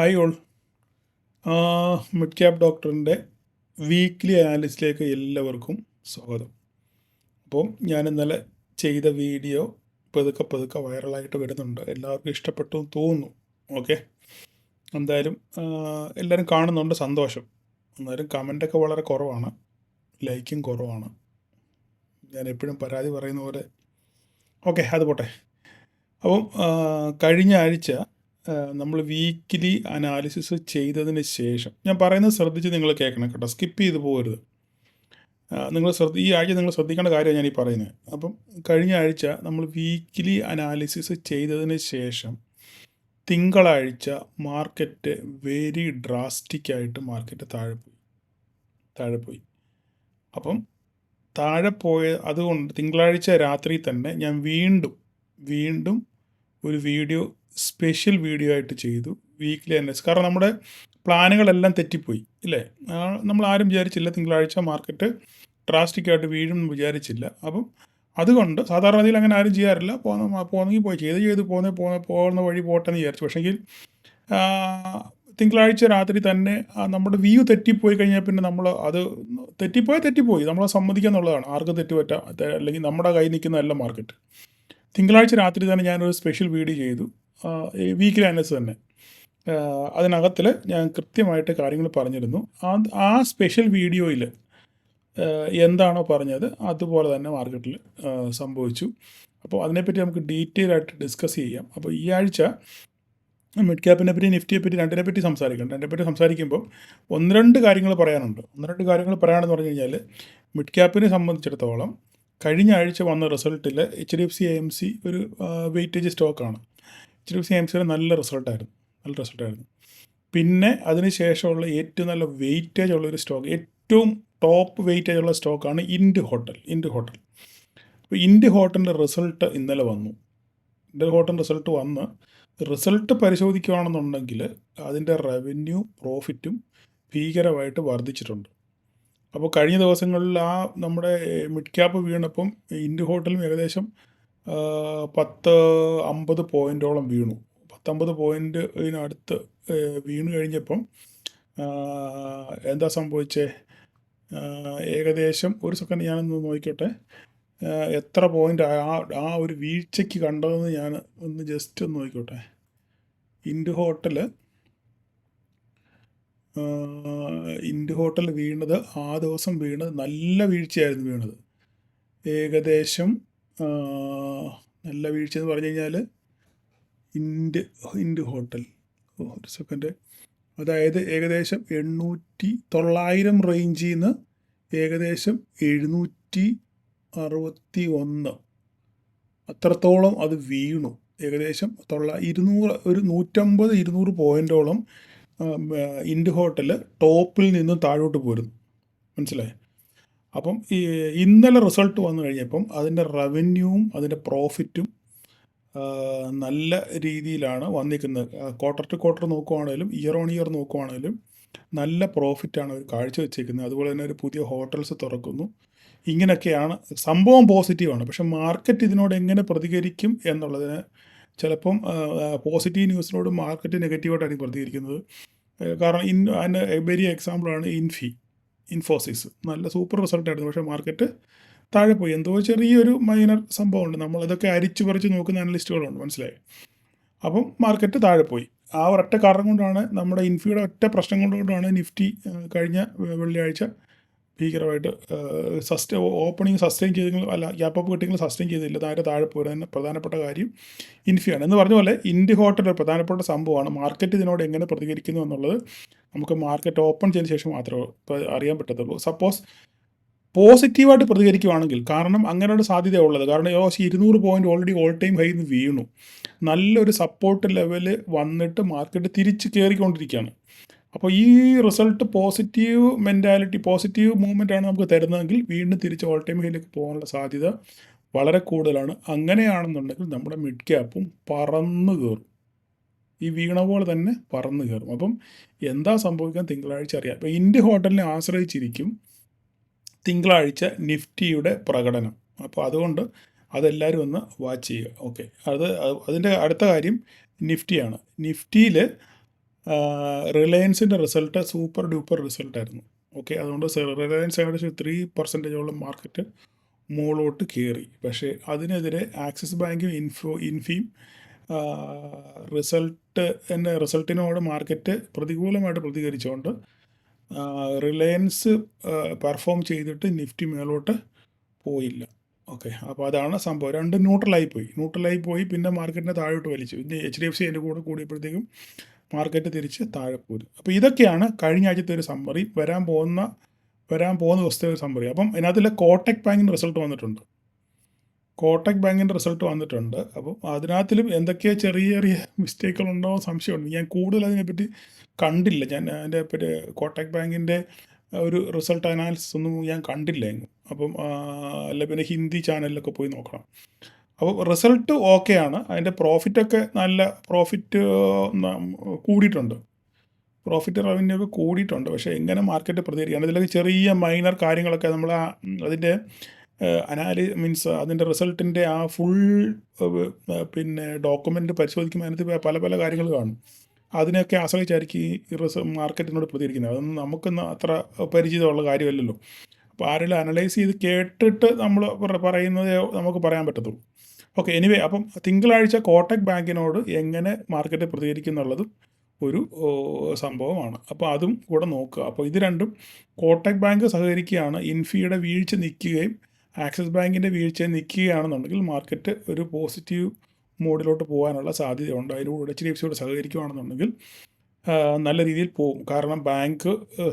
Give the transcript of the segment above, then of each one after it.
Hi all. Mid cap ഡോക്ടറിൻ്റെ weekly അനാലിസിലേക്ക് എല്ലാവർക്കും സ്വാഗതം. അപ്പം ഞാൻ ഇന്നലെ ചെയ്ത വീഡിയോ പതുക്കെ പതുക്കെ വൈറലായിട്ട് വരുന്നുണ്ട്. എല്ലാവർക്കും ഇഷ്ടപ്പെട്ടു എന്ന് തോന്നുന്നു. ഓക്കെ, എന്തായാലും എല്ലാവരും കാണുന്നുണ്ട്, സന്തോഷം. എന്നാലും കമൻ്റൊക്കെ വളരെ കുറവാണ്, ലൈക്കും കുറവാണ്. ഞാൻ എപ്പോഴും പരാതി പറയുന്ന പോലെ. ഓക്കെ, അത് പോട്ടെ. അപ്പം കഴിഞ്ഞ ആഴ്ച നമ്മൾ വീക്കിലി അനാലിസിസ് ചെയ്തതിന് ശേഷം ഞാൻ പറയുന്നത് ശ്രദ്ധിച്ച് നിങ്ങൾ കേൾക്കണം കേട്ടോ, സ്കിപ്പ് ചെയ്ത് പോകരുത്. നിങ്ങൾ ഈ ആഴ്ച നിങ്ങൾ ശ്രദ്ധിക്കേണ്ട കാര്യമാണ് ഞാൻ ഈ പറയുന്നത്. അപ്പം കഴിഞ്ഞ ആഴ്ച നമ്മൾ വീക്കിലി അനാലിസിസ് ചെയ്തതിന് ശേഷം തിങ്കളാഴ്ച മാർക്കറ്റ് വെരി ഡ്രാസ്റ്റിക്കായിട്ട് മാർക്കറ്റ് താഴെ പോയി. അപ്പം താഴെ പോയ അതുകൊണ്ട് തിങ്കളാഴ്ച രാത്രി തന്നെ ഞാൻ വീണ്ടും ഒരു വീഡിയോ, സ്പെഷ്യൽ വീഡിയോ ആയിട്ട് ചെയ്തു, വീക്ക്ലി അനാലിസിസ്. കാരണം നമ്മുടെ പ്ലാനുകളെല്ലാം തെറ്റിപ്പോയി ഇല്ലേ. നമ്മൾ ആരും വിചാരിച്ചില്ല തിങ്കളാഴ്ച മാർക്കറ്റ് ഡ്രാസ്റ്റിക്കായിട്ട് വീഴുമെന്ന് വിചാരിച്ചില്ല. അപ്പം അതുകൊണ്ട് സാധാരണ രീതിയിൽ അങ്ങനെ ആരും ചെയ്യാറില്ല. പോന്നെങ്കിൽ പോയി പോകുന്ന വഴി പോട്ടെന്ന് വിചാരിച്ചു. പക്ഷേങ്കിൽ തിങ്കളാഴ്ച രാത്രി തന്നെ നമ്മുടെ വ്യൂ തെറ്റിപ്പോയി കഴിഞ്ഞാൽ പിന്നെ നമ്മൾ അത് തെറ്റിപ്പോയി നമ്മളെ സമ്മതിക്കുക എന്നുള്ളതാണ്. ആർക്കും തെറ്റുപറ്റാം, അല്ലെങ്കിൽ നമ്മുടെ കയ്യിൽ നിൽക്കുന്നതല്ല മാർക്കറ്റ്. തിങ്കളാഴ്ച രാത്രി തന്നെ ഞാനൊരു സ്പെഷ്യൽ വീഡിയോ ചെയ്തു, വീക്കിലി അനാലിസിസ് തന്നെ. അതിനകത്തിൽ ഞാൻ കൃത്യമായിട്ട് കാര്യങ്ങൾ പറഞ്ഞിരുന്നു. ആ സ്പെഷ്യൽ വീഡിയോയിൽ എന്താണോ പറഞ്ഞത് അതുപോലെ തന്നെ മാർക്കറ്റിൽ സംഭവിച്ചു. അപ്പോൾ അതിനെപ്പറ്റി നമുക്ക് ഡീറ്റെയിൽ ആയിട്ട് ഡിസ്കസ് ചെയ്യാം. അപ്പോൾ ഈ ആഴ്ച മിഡ് ക്യാപ്പിനെ പറ്റി, നിഫ്റ്റിയെ പറ്റി, രണ്ടിനെപ്പറ്റി സംസാരിക്കുമ്പോൾ ഒന്ന് രണ്ട് കാര്യങ്ങൾ പറയാനുണ്ട്. പറയാനെന്ന് പറഞ്ഞു കഴിഞ്ഞാൽ, മിഡ് ക്യാപ്പിനെ സംബന്ധിച്ചിടത്തോളം കഴിഞ്ഞ ആഴ്ച വന്ന റിസൾട്ടിൽ HDFC AMC ഒരു വെയിറ്റേജ് സ്റ്റോക്കാണ്. HDFC AMC നല്ല റിസൾട്ടായിരുന്നു. പിന്നെ അതിന് ശേഷമുള്ള ഏറ്റവും നല്ല വെയിറ്റേജ് ഉള്ളൊരു സ്റ്റോക്ക്, ഏറ്റവും ടോപ്പ് വെയിറ്റേജ് ഉള്ള സ്റ്റോക്കാണ് ഇൻഡ് ഹോട്ടൽ. അപ്പോൾ ഇൻഡ് ഹോട്ടലിൻ്റെ റിസൾട്ട് ഇന്നലെ വന്നു. റിസൾട്ട് പരിശോധിക്കുകയാണെന്നുണ്ടെങ്കിൽ അതിൻ്റെ റവന്യൂ, പ്രോഫിറ്റും ഭീകരമായിട്ട് വർദ്ധിച്ചിട്ടുണ്ട്. അപ്പോൾ കഴിഞ്ഞ ദിവസങ്ങളിൽ നമ്മുടെ മിഡ് ക്യാപ്പ് വീണപ്പം ഇൻഡ് ഹോട്ടലും ഏകദേശം 50 പോയിൻറ്റോളം വീണു. 50 പോയിൻറ്റിനടുത്ത് വീണ് കഴിഞ്ഞപ്പം എന്താ സംഭവിച്ചേ? ഏകദേശം ഒരു സെക്കൻഡ് ഞാനൊന്ന് നോക്കിക്കോട്ടെ, എത്ര പോയിൻ്റ് ആ ഒരു വീഴ്ചയ്ക്ക് കണ്ടതെന്ന് ഞാൻ ഒന്ന് ജസ്റ്റ് ഒന്ന് നോക്കിക്കോട്ടെ. ഇൻഡ് ഹോട്ടൽ വീണത്, ആ ദിവസം വീണത് നല്ല വീഴ്ചയായിരുന്നു വീണത്. ഏകദേശം നല്ല വീഴ്ച എന്ന് പറഞ്ഞു കഴിഞ്ഞാൽ ഇൻഡ് ഹോട്ടൽ ഒരു സെക്കൻഡ്, അതായത് ഏകദേശം 900 റേഞ്ചിൽ നിന്ന് ഏകദേശം 761 അത്രത്തോളം അത് വീണു. ഏകദേശം 150-200 പോയിൻറ്റോളം ഇൻഡ് ഹോട്ടൽ ടോപ്പിൽ നിന്നും താഴോട്ട് പോരുന്നു. മനസ്സിലായി? അപ്പം ഇന്നലെ റിസൾട്ട് വന്നു കഴിഞ്ഞപ്പം അതിൻ്റെ റവന്യൂവും അതിൻ്റെ പ്രോഫിറ്റും നല്ല രീതിയിലാണ് വന്നിരിക്കുന്നത്. ക്വാർട്ടർ ടു ക്വാർട്ടർ നോക്കുവാണെങ്കിലും ഇയർ ഓൺ ഇയർ നോക്കുവാണെങ്കിലും നല്ല പ്രോഫിറ്റാണ് അവർ കാഴ്ചവെച്ചിരിക്കുന്നത്. അതുപോലെ തന്നെ ഒരു പുതിയ ഹോട്ടൽസ് തുറക്കുന്നു. ഇങ്ങനെയൊക്കെയാണ് സംഭവം, പോസിറ്റീവാണ്. പക്ഷെ മാർക്കറ്റ് ഇതിനോട് എങ്ങനെ പ്രതികരിക്കും എന്നുള്ളതിന് ചിലപ്പം പോസിറ്റീവ് ന്യൂസിനോട് മാർക്കറ്റ് നെഗറ്റീവായിട്ടായിരിക്കും പ്രതികരിക്കുന്നത്. കാരണം അതിൻ്റെ വെരി എക്സാമ്പിളാണ് ഇൻഫോസിസ്. നല്ല സൂപ്പർ റിസൾട്ടായിരുന്നു, പക്ഷേ മാർക്കറ്റ് താഴെ പോയി. എന്തോ ചെറിയൊരു മൈനർ സംഭവമുണ്ട്, നമ്മളിതൊക്കെ അരിച്ചു പറിച്ച് നോക്കുന്ന അനലിസ്റ്റുകളുണ്ട്, മനസ്സിലായി. അപ്പം മാർക്കറ്റ് താഴെ പോയി. ആ ഒരൊറ്റ കാരണം കൊണ്ടാണ്, നമ്മുടെ ഇൻഫിയുടെ ഒറ്റ പ്രശ്നം കൊണ്ടാണ് നിഫ്റ്റി കഴിഞ്ഞ വെള്ളിയാഴ്ച ഭീകരമായിട്ട് ഓപ്പണിങ് സസ്റ്റെയിൻ ചെയ്തെങ്കിൽ, അല്ല ഗ്യാപ്പ് കിട്ടിയെങ്കിൽ സസ്റ്റെയിൻ ചെയ്തില്ല, താഴെ പോരുന്നതിന് പ്രധാനപ്പെട്ട കാര്യം ഇൻഫിയാണ്. എന്ന് പറഞ്ഞ പോലെ ഇൻഡ് ഹോട്ടൽ ഒരു പ്രധാനപ്പെട്ട സംഭവമാണ്. മാർക്കറ്റ് ഇതിനോട് എങ്ങനെ പ്രതികരിക്കുന്നു എന്നുള്ളത് നമുക്ക് മാർക്കറ്റ് ഓപ്പൺ ചെയ്തതിന് ശേഷം മാത്രമേ അറിയാൻ പറ്റത്തുള്ളൂ. സപ്പോസ് പോസിറ്റീവായിട്ട് പ്രതികരിക്കുകയാണെങ്കിൽ, കാരണം അങ്ങനെയുള്ള സാധ്യതയുള്ളത്, കാരണം 200 point already all time high നിന്ന് വീണു. നല്ലൊരു സപ്പോർട്ട് ലെവല് വന്നിട്ട് മാർക്കറ്റ് തിരിച്ച് കയറിക്കൊണ്ടിരിക്കുകയാണ്. അപ്പോൾ ഈ റിസൾട്ട് പോസിറ്റീവ് മൂവ്മെൻറ്റാണ് നമുക്ക് തരുന്നതെങ്കിൽ വീണ്ടും തിരിച്ച് ഓൾ ടൈം ഹൈയിലേക്ക് പോകാനുള്ള സാധ്യത വളരെ കൂടുതലാണ്. അങ്ങനെയാണെന്നുണ്ടെങ്കിൽ നമ്മുടെ മിഡ് ക്യാപ്പും പറന്ന് കയറും, ഈ വീണ പോലെ തന്നെ പറന്ന് കയറും. അപ്പം എന്താ സംഭവിക്കാൻ തിങ്കളാഴ്ച അറിയാം. അപ്പോൾ ഇൻഡ് ഹോട്ടലിനെ ആശ്രയിച്ചിരിക്കും തിങ്കളാഴ്ച നിഫ്റ്റിയുടെ പ്രകടനം. അപ്പോൾ അതുകൊണ്ട് അതെല്ലാവരും ഒന്ന് വാച്ച് ചെയ്യുക. ഓക്കെ, അതിൻ്റെ അടുത്ത കാര്യം നിഫ്റ്റിയാണ്. നിഫ്റ്റിയിൽ റിലയൻസിൻ്റെ റിസൾട്ട് സൂപ്പർ ഡ്യൂപ്പർ റിസൾട്ടായിരുന്നു. ഓക്കെ, അതുകൊണ്ട് റിലയൻസ് ഏകദേശം 3% മാർക്കറ്റ് മുകളിലോട്ട് കയറി. പക്ഷേ അതിനെതിരെ ആക്സിസ് ബാങ്കും ഇൻഫിയും റിസൾട്ടിനോട് മാർക്കറ്റ് പ്രതികൂലമായിട്ട് പ്രതികരിച്ചുകൊണ്ട് റിലയൻസ് പെർഫോം ചെയ്തിട്ട് നിഫ്റ്റി മേലോട്ട് പോയില്ല. ഓക്കെ, അപ്പോൾ അതാണ് സംഭവം. രണ്ടും ന്യൂട്രലായി പോയി പിന്നെ മാർക്കറ്റിനെ താഴോട്ട് വലിച്ചു. പിന്നെ HDFC അതിൻ്റെ കൂടെ കൂടിയപ്പോഴത്തേക്കും മാർക്കറ്റ് തിരിച്ച് താഴെ പോരും. അപ്പോൾ ഇതൊക്കെയാണ് കഴിഞ്ഞ ആഴ്ചത്തെ ഒരു സമ്മറി, വരാൻ പോകുന്ന ദിവസത്തെ ഒരു സമ്മറി. അപ്പം ഇതിനകത്തിലെ കോട്ടക് ബാങ്കിൻ്റെ റിസൾട്ട് വന്നിട്ടുണ്ട്. അപ്പം അതിനകത്തിലും എന്തൊക്കെയോ ചെറിയ മിസ്റ്റേക്കുകളുണ്ടോ സംശയമുണ്ട്. ഞാൻ കൂടുതൽ അതിനെപ്പറ്റി കണ്ടില്ല. ഞാൻ അതിൻ്റെ പറ്റി കോട്ടക് ബാങ്കിൻ്റെ ഒരു റിസൾട്ട് അനാലിസിസ് ഒന്നും ഞാൻ കണ്ടില്ല എങ്ങും. അപ്പം അല്ല പിന്നെ ഹിന്ദി ചാനലിലൊക്കെ പോയി നോക്കണം. അപ്പോൾ റിസൾട്ട് ഓക്കെയാണ്. അതിൻ്റെ പ്രോഫിറ്റൊക്കെ നല്ല കൂടിയിട്ടുണ്ട്. റവന്യൂ ഒക്കെ കൂടിയിട്ടുണ്ട്. പക്ഷേ എങ്ങനെ മാർക്കറ്റ് പ്രതികരിക്കുകയാണ്, ഇതിലൊക്കെ ചെറിയ മൈനർ കാര്യങ്ങളൊക്കെ നമ്മൾ അതിൻ്റെ അതിൻ്റെ റിസൾട്ടിൻ്റെ ആ ഫുൾ പിന്നെ ഡോക്യുമെൻ്റ് പരിശോധിക്കുമ്പോൾ അതിനകത്ത് പല കാര്യങ്ങൾ കാണും. അതിനെയൊക്കെ ആശ്രയിച്ചായിരിക്കും ഈ മാർക്കറ്റിനോട് പ്രതികരിക്കുന്നത്. അതൊന്നും നമുക്കൊന്നും അത്ര പരിചിതമുള്ള കാര്യമല്ലല്ലോ. അപ്പോൾ ആരെങ്കിലും അനലൈസ് ചെയ്ത് കേട്ടിട്ട് നമ്മൾ പറയുന്നതേ നമുക്ക് പറയാൻ പറ്റത്തുള്ളൂ. ഓക്കെ, എനിവേ, അപ്പം തിങ്കളാഴ്ച കോട്ടക് ബാങ്കിനോട് എങ്ങനെ മാർക്കറ്റ് പ്രതികരിക്കുന്നുള്ളതും ഒരു സംഭവമാണ്. അപ്പോൾ അതും കൂടെ നോക്കുക. അപ്പോൾ ഇത് രണ്ടും കോട്ടക് ബാങ്ക് സഹകരിക്കുകയാണ്, ഇൻഫിയുടെ വീഴ്ച നിൽക്കുകയും ആക്സിസ് ബാങ്കിൻ്റെ വീഴ്ച നിൽക്കുകയാണെന്നുണ്ടെങ്കിൽ മാർക്കറ്റ് ഒരു പോസിറ്റീവ് മോഡിലോട്ട് പോകാനുള്ള സാധ്യതയുണ്ട്. അതിലൂടെ HDFCയോട് സഹകരിക്കുകയാണെന്നുണ്ടെങ്കിൽ നല്ല രീതിയിൽ പോകും. കാരണം ബാങ്ക്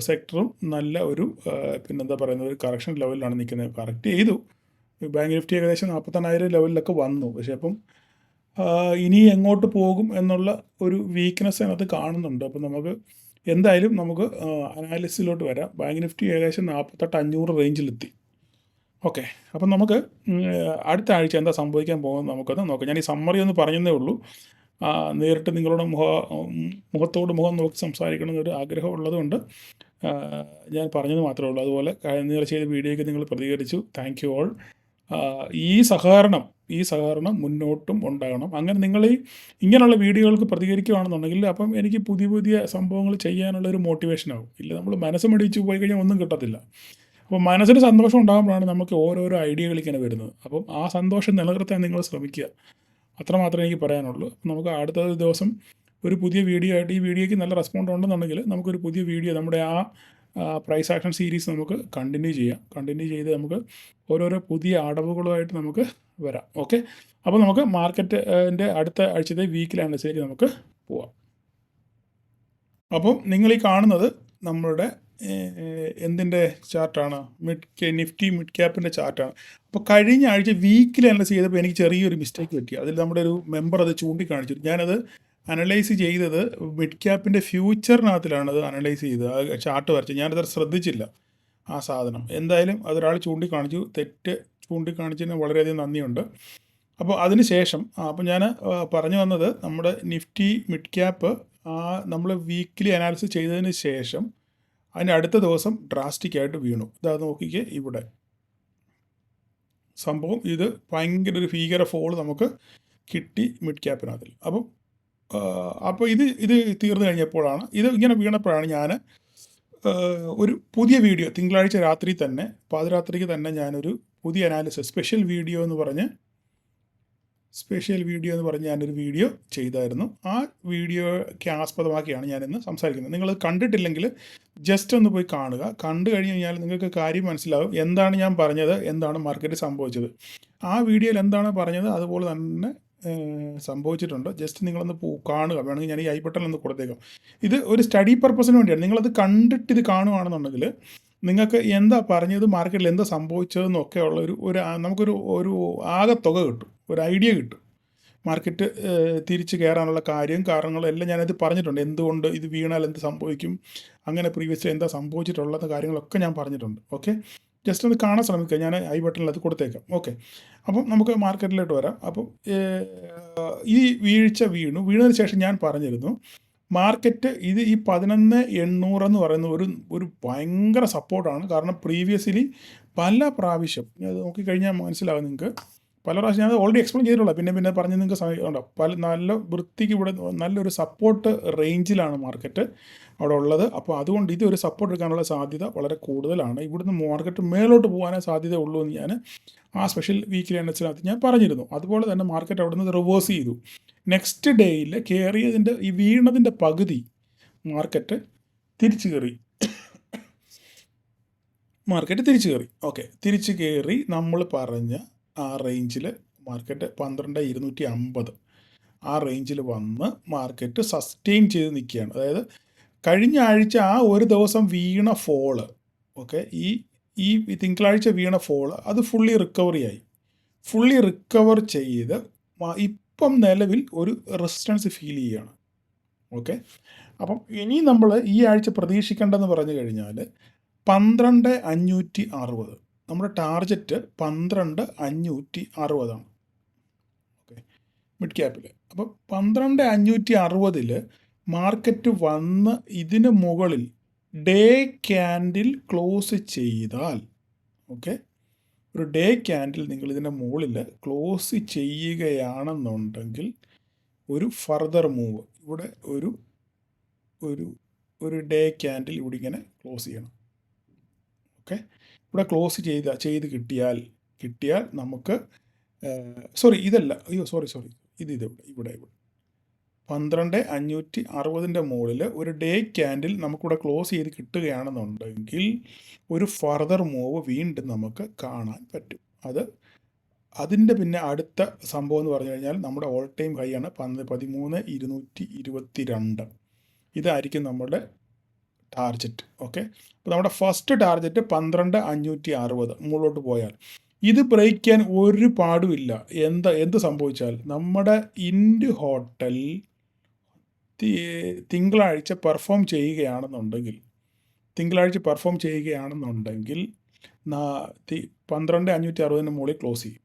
സെക്ടറും നല്ല ഒരു ഒരു കറക്ഷൻ ലെവലിലാണ് നിൽക്കുന്നത്. കറക്റ്റ് ചെയ്തു. ബാങ്ക് നിഫ്റ്റി ഏകദേശം 41,000 ലെവലിലൊക്കെ വന്നു. പക്ഷേ അപ്പം ഇനി എങ്ങോട്ട് പോകും എന്നുള്ള ഒരു വീക്ക്നെസ് അതിനകത്ത് കാണുന്നുണ്ട്. അപ്പം എന്തായാലും നമുക്ക് അനാലിസിലോട്ട് വരാം. ബാങ്ക് നിഫ്റ്റി ഏകദേശം 48,500 റേഞ്ചിലെത്തി. ഓക്കെ, അപ്പം നമുക്ക് അടുത്ത ആഴ്ച എന്താ സംഭവിക്കാൻ പോകുന്നത് നമുക്കത് നോക്കാം. ഞാൻ ഈ സമ്മറി ഒന്ന് പറഞ്ഞതേ ഉള്ളൂ. നേരിട്ട് നിങ്ങളുടെ മുഖത്തോട് മുഖം നോക്കി സംസാരിക്കണമെന്നൊരു ആഗ്രഹം ഉള്ളതുകൊണ്ട് ഞാൻ പറഞ്ഞത് മാത്രമേ ഉള്ളൂ. അതുപോലെ നിങ്ങൾ ചെയ്ത വീഡിയോയ്ക്ക് നിങ്ങൾ പ്രതികരിച്ചു. Thank you all. ഈ സഹകരണം മുന്നോട്ടും ഉണ്ടാകണം. അങ്ങനെ നിങ്ങൾ ഇങ്ങനെയുള്ള വീഡിയോകൾക്ക് പ്രതികരിക്കുകയാണെന്നുണ്ടെങ്കിൽ അപ്പം എനിക്ക് പുതിയ സംഭവങ്ങൾ ചെയ്യാനുള്ളൊരു മോട്ടിവേഷനാകും. ഇല്ല, നമ്മൾ മനസ്സ് മടിച്ച് പോയി കഴിഞ്ഞാൽ ഒന്നും കിട്ടത്തില്ല. അപ്പോൾ മനസ്സിന് സന്തോഷം ഉണ്ടാകുമ്പോഴാണ് നമുക്ക് ഓരോരോ ഐഡിയകൾ ഇങ്ങനെ വരുന്നത്. അപ്പം ആ സന്തോഷം നിലനിർത്താൻ നിങ്ങൾ ശ്രമിക്കുക. അത്രമാത്രമേ എനിക്ക് പറയാനുള്ളൂ. നമുക്ക് അടുത്ത ദിവസം ഒരു പുതിയ വീഡിയോ ആയിട്ട്, ഈ വീഡിയോയ്ക്ക് നല്ല റെസ്പോണ്ട് ഉണ്ടെന്നുണ്ടെങ്കിൽ നമുക്കൊരു പുതിയ വീഡിയോ നമ്മുടെ പ്രൈസ് ആക്ഷൻ സീരീസ് നമുക്ക് കണ്ടിന്യൂ ചെയ്ത് നമുക്ക് ഓരോരോ പുതിയ അടവുകളുമായിട്ട് നമുക്ക് വരാം. ഓക്കെ, അപ്പോൾ നമുക്ക് മാർക്കറ്റിൻ്റെ അടുത്ത ആഴ്ചത്തെ വീക്കിലി അനാലിസിലേക്ക് നമുക്ക് പോവാം. അപ്പം നിങ്ങൾ ഈ കാണുന്നത് നമ്മളുടെ എന്തിൻ്റെ ചാർട്ടാണ്? Nifty mid ക്യാപ്പിൻ്റെ ചാർട്ടാണ്. അപ്പോൾ കഴിഞ്ഞ ആഴ്ച വീക്കിലി അനലൈസ് ചെയ്തപ്പോൾ എനിക്ക് ചെറിയൊരു മിസ്റ്റേക്ക് പറ്റി. അതിൽ നമ്മുടെ ഒരു മെമ്പർ അത് ചൂണ്ടിക്കാണിച്ചു. ഞാനത് അനലൈസ് ചെയ്തത് മിഡ് ക്യാപ്പിൻ്റെ ഫ്യൂച്ചറിനകത്തിലാണ് അത് അനലൈസ് ചെയ്തത്, ആ ചാർട്ട് വരച്ച്. ഞാനത് ശ്രദ്ധിച്ചില്ല ആ സാധനം. എന്തായാലും അതൊരാൾ തെറ്റ് ചൂണ്ടിക്കാണിച്ചതിന് വളരെയധികം നന്ദിയുണ്ട്. അപ്പോൾ അതിന് ശേഷം അപ്പോൾ ഞാൻ പറഞ്ഞു വന്നത് നമ്മുടെ നിഫ്റ്റി മിഡ് ക്യാപ്പ് നമ്മൾ വീക്കിലി അനാലിസിസ് ചെയ്തതിന് ശേഷം അതിൻ്റെ അടുത്ത ദിവസം ഡ്രാസ്റ്റിക്കായിട്ട് വീണു. ഇതാ നോക്കിക്കേ, ഇവിടെ സംഭവം ഇത് ഭയങ്കര ഒരു ഭീകര ഫോൾ നമുക്ക് കിട്ടി മിഡ് ക്യാപ്പിനകത്തിൽ. അപ്പോൾ ഇത് തീർന്നു കഴിഞ്ഞപ്പോഴാണ്, ഇത് ഇങ്ങനെ വീണപ്പോഴാണ് ഞാൻ ഒരു പുതിയ വീഡിയോ തിങ്കളാഴ്ച രാത്രി തന്നെ പാതിരാത്രിക്ക് തന്നെ ഞാനൊരു പുതിയ അനാലിസിസ് സ്പെഷ്യൽ വീഡിയോ എന്ന് പറഞ്ഞ് ഞാനൊരു വീഡിയോ ചെയ്തായിരുന്നു. ആ വീഡിയോയ്ക്ക് ആസ്പദമാക്കിയാണ് ഞാനിന്ന് സംസാരിക്കുന്നത്. നിങ്ങളത് കണ്ടിട്ടില്ലെങ്കിൽ ജസ്റ്റ് ഒന്ന് പോയി കാണുക. കണ്ടു കഴിഞ്ഞ് കഴിഞ്ഞാൽ നിങ്ങൾക്ക് കാര്യം മനസ്സിലാവും എന്താണ് ഞാൻ പറഞ്ഞത്, എന്താണ് മാർക്കറ്റിൽ സംഭവിച്ചത്. ആ വീഡിയോയിൽ എന്താണ് പറഞ്ഞത് അതുപോലെ തന്നെ സംഭവിച്ചിട്ടുണ്ട്. ജസ്റ്റ് നിങ്ങളൊന്ന് കാണുക. വേണമെങ്കിൽ ഞാൻ ഈ ഐ ബട്ടൺ ഒന്ന് കൊടുത്തേക്കാം. ഇത് ഒരു സ്റ്റഡി പർപ്പസിന് വേണ്ടിയാണ്. നിങ്ങളത് കണ്ടിട്ട് ഇത് കാണുകയാണെന്നുണ്ടെങ്കിൽ നിങ്ങൾക്ക് എന്താ പറഞ്ഞത്, മാർക്കറ്റിൽ എന്താ സംഭവിച്ചതെന്നൊക്കെ ഉള്ള നമുക്കൊരു ആകത്തുക കിട്ടും, ഒരു ഐഡിയ കിട്ടും. മാർക്കറ്റ് തിരിച്ച് കയറാനുള്ള കാരണങ്ങളും എല്ലാം ഞാനത് പറഞ്ഞിട്ടുണ്ട്. എന്തുകൊണ്ട് ഇത് വീണാൽ എന്ത് സംഭവിക്കും, അങ്ങനെ പ്രീവിയസ്ലി എന്താ സംഭവിച്ചിട്ടുള്ളത് കാര്യങ്ങളൊക്കെ ഞാൻ പറഞ്ഞിട്ടുണ്ട്. ഓക്കെ, ജസ്റ്റ് ഒന്ന് കാണാൻ ശ്രമിക്കുക. ഞാൻ ഐ ബട്ടണിൽ അത് കൊടുത്തേക്കാം. ഓക്കെ, അപ്പം നമുക്ക് മാർക്കറ്റിലോട്ട് വരാം. അപ്പം ഈ വീണതിന് ശേഷം ഞാൻ പറഞ്ഞിരുന്നു മാർക്കറ്റ് ഈ 11,800 എന്ന് പറയുന്ന ഒരു ഭയങ്കര സപ്പോർട്ടാണ്. കാരണം പ്രീവിയസ്ലി പല പ്രാവശ്യം അത് നോക്കിക്കഴിഞ്ഞാൽ മനസ്സിലാവും നിങ്ങൾക്ക്, പല പ്രാവശ്യം ഞാൻ ഓൾറെഡി എക്സ്പ്ലെയിൻ ചെയ്തിട്ടുള്ള, പിന്നെ പിന്നെ പറഞ്ഞ് നിങ്ങൾക്ക് സമയം ഉണ്ടോ, നല്ല വൃത്തിക്ക് ഇവിടെ നല്ലൊരു സപ്പോർട്ട് റേഞ്ചിലാണ് മാർക്കറ്റ് അവിടെ ഉള്ളത്. അപ്പോൾ അതുകൊണ്ട് ഇതൊരു സപ്പോർട്ട് എടുക്കാനുള്ള സാധ്യത വളരെ കൂടുതലാണ്. ഇവിടുന്ന് മാർക്കറ്റ് മേലോട്ട് പോകാനേ സാധ്യത ഉള്ളൂ എന്ന് ഞാൻ ആ സ്പെഷ്യൽ വീക്കിലി എൻഎസിനകത്ത് ഞാൻ പറഞ്ഞിരുന്നു. അതുപോലെ തന്നെ മാർക്കറ്റ് അവിടെ നിന്ന് റിവേഴ്സ് ചെയ്തു. നെക്സ്റ്റ് ഡേയിൽ കയറിയതിൻ്റെ ഈ വീണതിൻ്റെ പകുതി മാർക്കറ്റ് തിരിച്ചു കയറി. ഓക്കെ, തിരിച്ചു കയറി നമ്മൾ പറഞ്ഞ ആ റേഞ്ചിൽ മാർക്കറ്റ് 12,250 ആ റേഞ്ചിൽ വന്ന് മാർക്കറ്റ് സസ്റ്റെയിൻ ചെയ്ത് നിൽക്കുകയാണ്. അതായത് കഴിഞ്ഞ ആഴ്ച ആ ഒരു ദിവസം വീണ ഫോള്, ഓക്കെ, ഈ തിങ്കളാഴ്ച വീണ ഫോള് അത് ഫുള്ളി റിക്കവർ ചെയ്ത് ഇപ്പം നിലവിൽ ഒരു റെസിസ്റ്റൻസ് ഫീൽ ചെയ്യുകയാണ്. ഓക്കെ, അപ്പം ഇനി നമ്മൾ ഈ ആഴ്ച പ്രതീക്ഷിക്കേണ്ടതെന്ന് പറഞ്ഞു കഴിഞ്ഞാൽ 12,560, നമ്മുടെ ടാർഗറ്റ് 12,560 ഓക്കെ, മിഡ് ക്യാപ്പിൽ. അപ്പം 12,560 മാർക്കറ്റ് വന്ന് ഇതിന് മുകളിൽ ഡേ ക്യാൻഡിൽ ക്ലോസ് ചെയ്താൽ, ഓക്കെ, ഒരു ഡേ ക്യാൻഡിൽ നിങ്ങൾ ഇതിൻ്റെ മുകളിൽ ക്ലോസ് ചെയ്യുകയാണെന്നുണ്ടെങ്കിൽ ഒരു ഫർദർ മൂവ് ഇവിടെ ഒരു ഒരു ഒരു ഡേ ക്യാൻഡിൽ ഇവിടെ ഇങ്ങനെ ക്ലോസ് ചെയ്യണം. ഓക്കെ, ഇവിടെ ക്ലോസ് ചെയ്ത് കിട്ടിയാൽ നമുക്ക് സോറി ഇതല്ല, ഇത് ഇവിടെ 12,560 മുകളിൽ ഒരു ഡേ ക്യാൻഡിൽ നമുക്കിവിടെ ക്ലോസ് ചെയ്ത് കിട്ടുകയാണെന്നുണ്ടെങ്കിൽ ഒരു ഫർദർ മൂവ് വീണ്ടും നമുക്ക് കാണാൻ പറ്റും. അതിൻ്റെ പിന്നെ അടുത്ത സംഭവം എന്ന് പറഞ്ഞു കഴിഞ്ഞാൽ നമ്മുടെ ഓൾ ടൈം ഹൈ ആണ് 13,222. ഇതായിരിക്കും നമ്മുടെ ടാർജറ്റ്. ഓക്കെ, അപ്പോൾ നമ്മുടെ ഫസ്റ്റ് ടാർജറ്റ് 12,560 മുകളിലോട്ട് പോയാൽ ഇത് ബ്രേക്ക് ചെയ്യാൻ ഒരു പാടുമില്ല. എന്ത് സംഭവിച്ചാൽ നമ്മുടെ ഇൻഡ് ഹോട്ടൽ തിങ്കളാഴ്ച പെർഫോം ചെയ്യുകയാണെന്നുണ്ടെങ്കിൽ 12,560 മുകളിൽ ക്ലോസ് ചെയ്യും.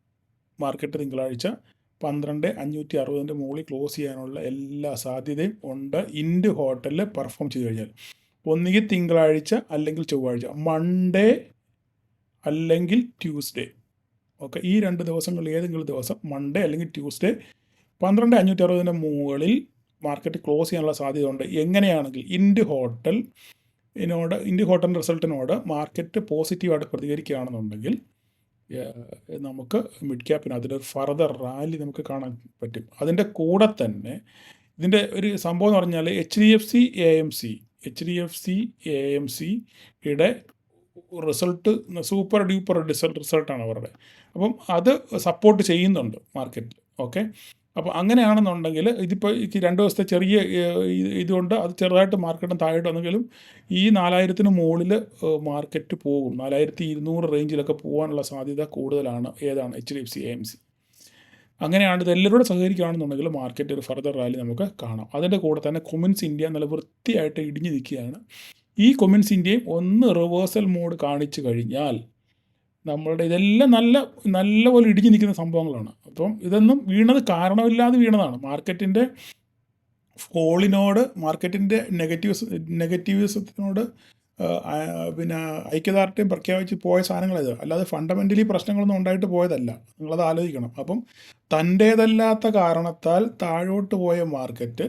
മാർക്കറ്റ് തിങ്കളാഴ്ച 12,560 മുകളിൽ ക്ലോസ് ചെയ്യാനുള്ള എല്ലാ സാധ്യതയും ഉണ്ട്. ഇൻഡ് ഹോട്ടലിൽ പെർഫോം ചെയ്ത് കഴിഞ്ഞാൽ ഒന്നുകിൽ തിങ്കളാഴ്ച അല്ലെങ്കിൽ ചൊവ്വാഴ്ച, മൺഡേ അല്ലെങ്കിൽ ട്യൂസ്ഡേ. ഓക്കെ, ഈ 2 ദിവസങ്ങളിൽ ഏതെങ്കിലും ദിവസം മൺഡേ അല്ലെങ്കിൽ ട്യൂസ്ഡേ 12,560 മുകളിൽ മാർക്കറ്റ് ക്ലോസ് ചെയ്യാനുള്ള സാധ്യത ഉണ്ട്. എങ്ങനെയാണെങ്കിൽ ഇൻഡ് ഹോട്ടൽ റിസൾട്ടിനോട് മാർക്കറ്റ് പോസിറ്റീവായിട്ട് പ്രതികരിക്കുകയാണെന്നുണ്ടെങ്കിൽ നമുക്ക് മിഡ് ക്യാപ്പിന് അതിലൊരു ഫർദർ റാലി നമുക്ക് കാണാൻ പറ്റും. അതിൻ്റെ കൂടെ തന്നെ ഇതിൻ്റെ ഒരു സംഭവം എന്ന് പറഞ്ഞാൽ HDFC AMCയുടെ റിസൾട്ട് സൂപ്പർ ഡ്യൂപ്പർ റിസൾട്ടാണ് അവരുടെ. അപ്പം അത് സപ്പോർട്ട് ചെയ്യുന്നുണ്ട് മാർക്കറ്റിൽ. ഓക്കെ, അപ്പോൾ അങ്ങനെയാണെന്നുണ്ടെങ്കിൽ ഇതിപ്പോൾ 2 ദിവസത്തെ ചെറിയ ഇതുകൊണ്ട് അത് ചെറുതായിട്ട് മാർക്കറ്റും താഴോട്ട് വന്നെങ്കിലും ഈ 4,000 മുകളിൽ മാർക്കറ്റ് പോകും. 4,200 റേഞ്ചിലൊക്കെ പോകാനുള്ള സാധ്യത കൂടുതലാണ്. ഏതാണ്? HDFC AMC. അങ്ങനെയാണ് ഇതെല്ലാവരോടും സഹകരിക്കുകയാണെന്നുണ്ടെങ്കിൽ മാർക്കറ്റ് ഒരു ഫർദർ റാലി നമുക്ക് കാണാം. അതിൻ്റെ കൂടെ തന്നെ കൊമിൻസ് ഇന്ത്യ നല്ല വൃത്തിയായിട്ട് ഇടിഞ്ഞു നിൽക്കുകയാണ്. ഈ കൊമിൻസ് ഇന്ത്യയും ഒന്ന് റിവേഴ്സൽ മോഡ് കാണിച്ചു കഴിഞ്ഞാൽ നമ്മളുടെ ഇതെല്ലാം നല്ലപോലെ ഇടിഞ്ഞു നിൽക്കുന്ന സംഭവങ്ങളാണ്. അപ്പം ഇതൊന്നും വീണത് കാരണമില്ലാതെ വീണതാണ്. മാർക്കറ്റിൻ്റെ ഫോളിനോട്, മാർക്കറ്റിൻ്റെ നെഗറ്റീവിസത്തിനോട് പിന്നെ ഐക്യദാർഢ്യം പ്രഖ്യാപിച്ച് പോയ സാധനങ്ങളത്, അല്ലാതെ ഫണ്ടമെൻ്റലി പ്രശ്നങ്ങളൊന്നും ഉണ്ടായിട്ട് പോയതല്ല. നിങ്ങളത് ആലോചിക്കണം. അപ്പം തൻ്റേതല്ലാത്ത കാരണത്താൽ താഴോട്ട് പോയ മാർക്കറ്റ്,